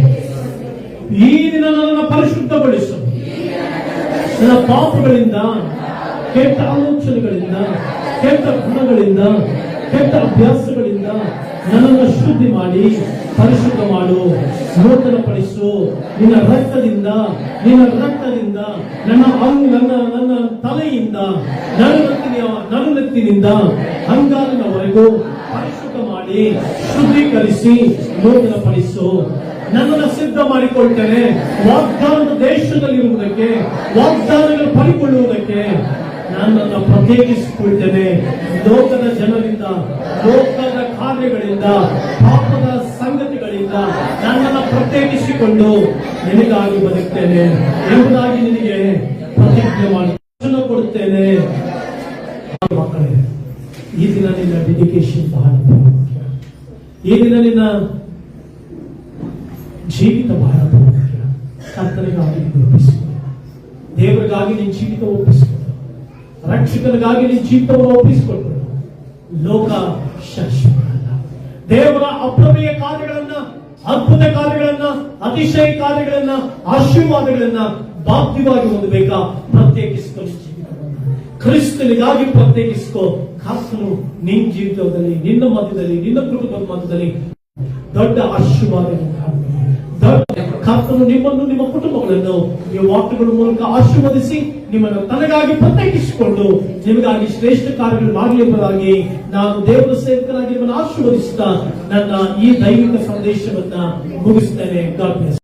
ಈ ದಿನ ನನ್ನನ್ನು ಪರಿಶುದ್ಧಗೊಳಿಸು. ನನ್ನ ಪಾಪಗಳಿಂದ, ಕೆಟ್ಟ ಆಲೋಚನೆಗಳಿಂದ, ಕೆಟ್ಟ ಗುಣಗಳಿಂದ, ಕೆಟ್ಟ ಅಭ್ಯಾಸಗಳಿಂದ ನನ್ನನ್ನು ಶುದ್ಧಿ ಮಾಡಿ ಪರಿಶುದ್ಧ ಮಾಡು, ನೂತನಪಡಿಸು. ನಿನ್ನ ರಕ್ತದಿಂದ ನನ್ನ ತಲೆಯಿಂದ ನಡುನೆತ್ತಿನಿಂದ ಅಂಗಾಲಿನವರೆಗೂ ಪರಿಶುದ್ಧ ಮಾಡಿ ಶುದ್ಧೀಕರಿಸಿ ನೂತನಪಡಿಸು. ನನ್ನನ್ನು ಸಿದ್ಧ ಮಾಡಿಕೊಳ್ತೇನೆ ವಾಗ್ದಾನದ ದೇಶದಲ್ಲಿರುವುದಕ್ಕೆ, ವಾಗ್ದಾನಗಳು ಪಡಿಕೊಳ್ಳುವುದಕ್ಕೆ ನನ್ನನ್ನು ಪ್ರತ್ಯೇಕಿಸಿಕೊಳ್ತೇನೆ. ಲೋಕದ ಜನರಿಂದ, ಲೋಕದ ಕಾರ್ಯಗಳಿಂದ, ಪಾಪದ ಸಂಗತಿಗಳಿಂದ ನನ್ನನ್ನು ಪ್ರತ್ಯೇಕಿಸಿಕೊಂಡು ನಿನಗಾಗಿ ಬದುಕ್ತೇನೆ ಎಂಬುದಾಗಿ ನಿನಗೆ ಪ್ರತಿಜ್ಞೆ ಮಾಡಿ ಕೊಡುತ್ತೇನೆ. ಮಕ್ಕಳೇ, ಈ ದಿನ ನಿನ್ನ ಡೆಡಿಕೇಶನ್ ಬಹಳ ಮುಖ್ಯ. ಈ ದಿನ ನಿನ್ನ ಜೀವಿತ ಬಹಳ ಮುಖ್ಯ. ಕರ್ತನಿಗಾಗಿ ಒಪ್ಪಿಸಿಕೊಳ್ಳ, ದೇವರಿಗಾಗಿ ನಿನ್ನ ಜೀವಿತ ಒಪ್ಪಿಸಿಕೊಳ್ಳ, ರಕ್ಷಕನಿಗಾಗಿ ನಿನ್ನ ಜೀವಿತವನ್ನು ಒಪ್ಪಿಸಿಕೊಳ್ಳ. ಲೋಕ ಶಾಶ್ವತ ಅಲ್ಲ. ದೇವರ ಅಪ್ರಮೇಯ ಕಾರ್ಯಗಳನ್ನ, ಅದ್ಭುತ ಕಾರ್ಯಗಳನ್ನ, ಅತಿಶಯ ಕಾರ್ಯಗಳನ್ನ, ಆಶೀರ್ವಾದಗಳನ್ನ ಬಾಧ್ಯವಾಗಿ ಹೊಂದಬೇಕಾ? ಪ್ರತ್ಯೇಕಿಸಿಕೊಳ್ಳಿ ಜೀವಿತವನ್ನು. ಕ್ರಿಸ್ತನಿಗಾಗಿ ಪ್ರತ್ಯೇಕಿಸಿಕೋ. ಕರ್ತನು ನಿನ್ನ ಜೀವಿತದಲ್ಲಿ, ನಿನ್ನ ಮಧ್ಯದಲ್ಲಿ, ನಿನ್ನ ಕುಟುಂಬದ ಮಧ್ಯದಲ್ಲಿ ದೊಡ್ಡ ಆಶೀರ್ವಾದವನ್ನು ಕರ್ತನು ನಿಮ್ಮನ್ನು, ನಿಮ್ಮ ಕುಟುಂಬಗಳನ್ನು ಈ ವಾಕ್ಯಗಳ ಮೂಲಕ ಆಶೀರ್ವದಿಸಿ ನಿಮ್ಮನ್ನು ತನಗಾಗಿ ಪ್ರತ್ಯೇಕಿಸಿಕೊಂಡು ನಿಮಗಾಗಿ ಶ್ರೇಷ್ಠ ಕಾರ್ಯಗಳು ಮಾಡಲಿರುವುದಾಗಿ ನಾನು ದೇವರ ಸೇವಕರಾಗಿ ನಿಮ್ಮನ್ನು ಆಶೀರ್ವದಿಸುತ್ತಾ ನನ್ನ ಈ ದೈವಿಕ ಸಂದೇಶವನ್ನ ಮುಗಿಸ್ತೇನೆ. God bless.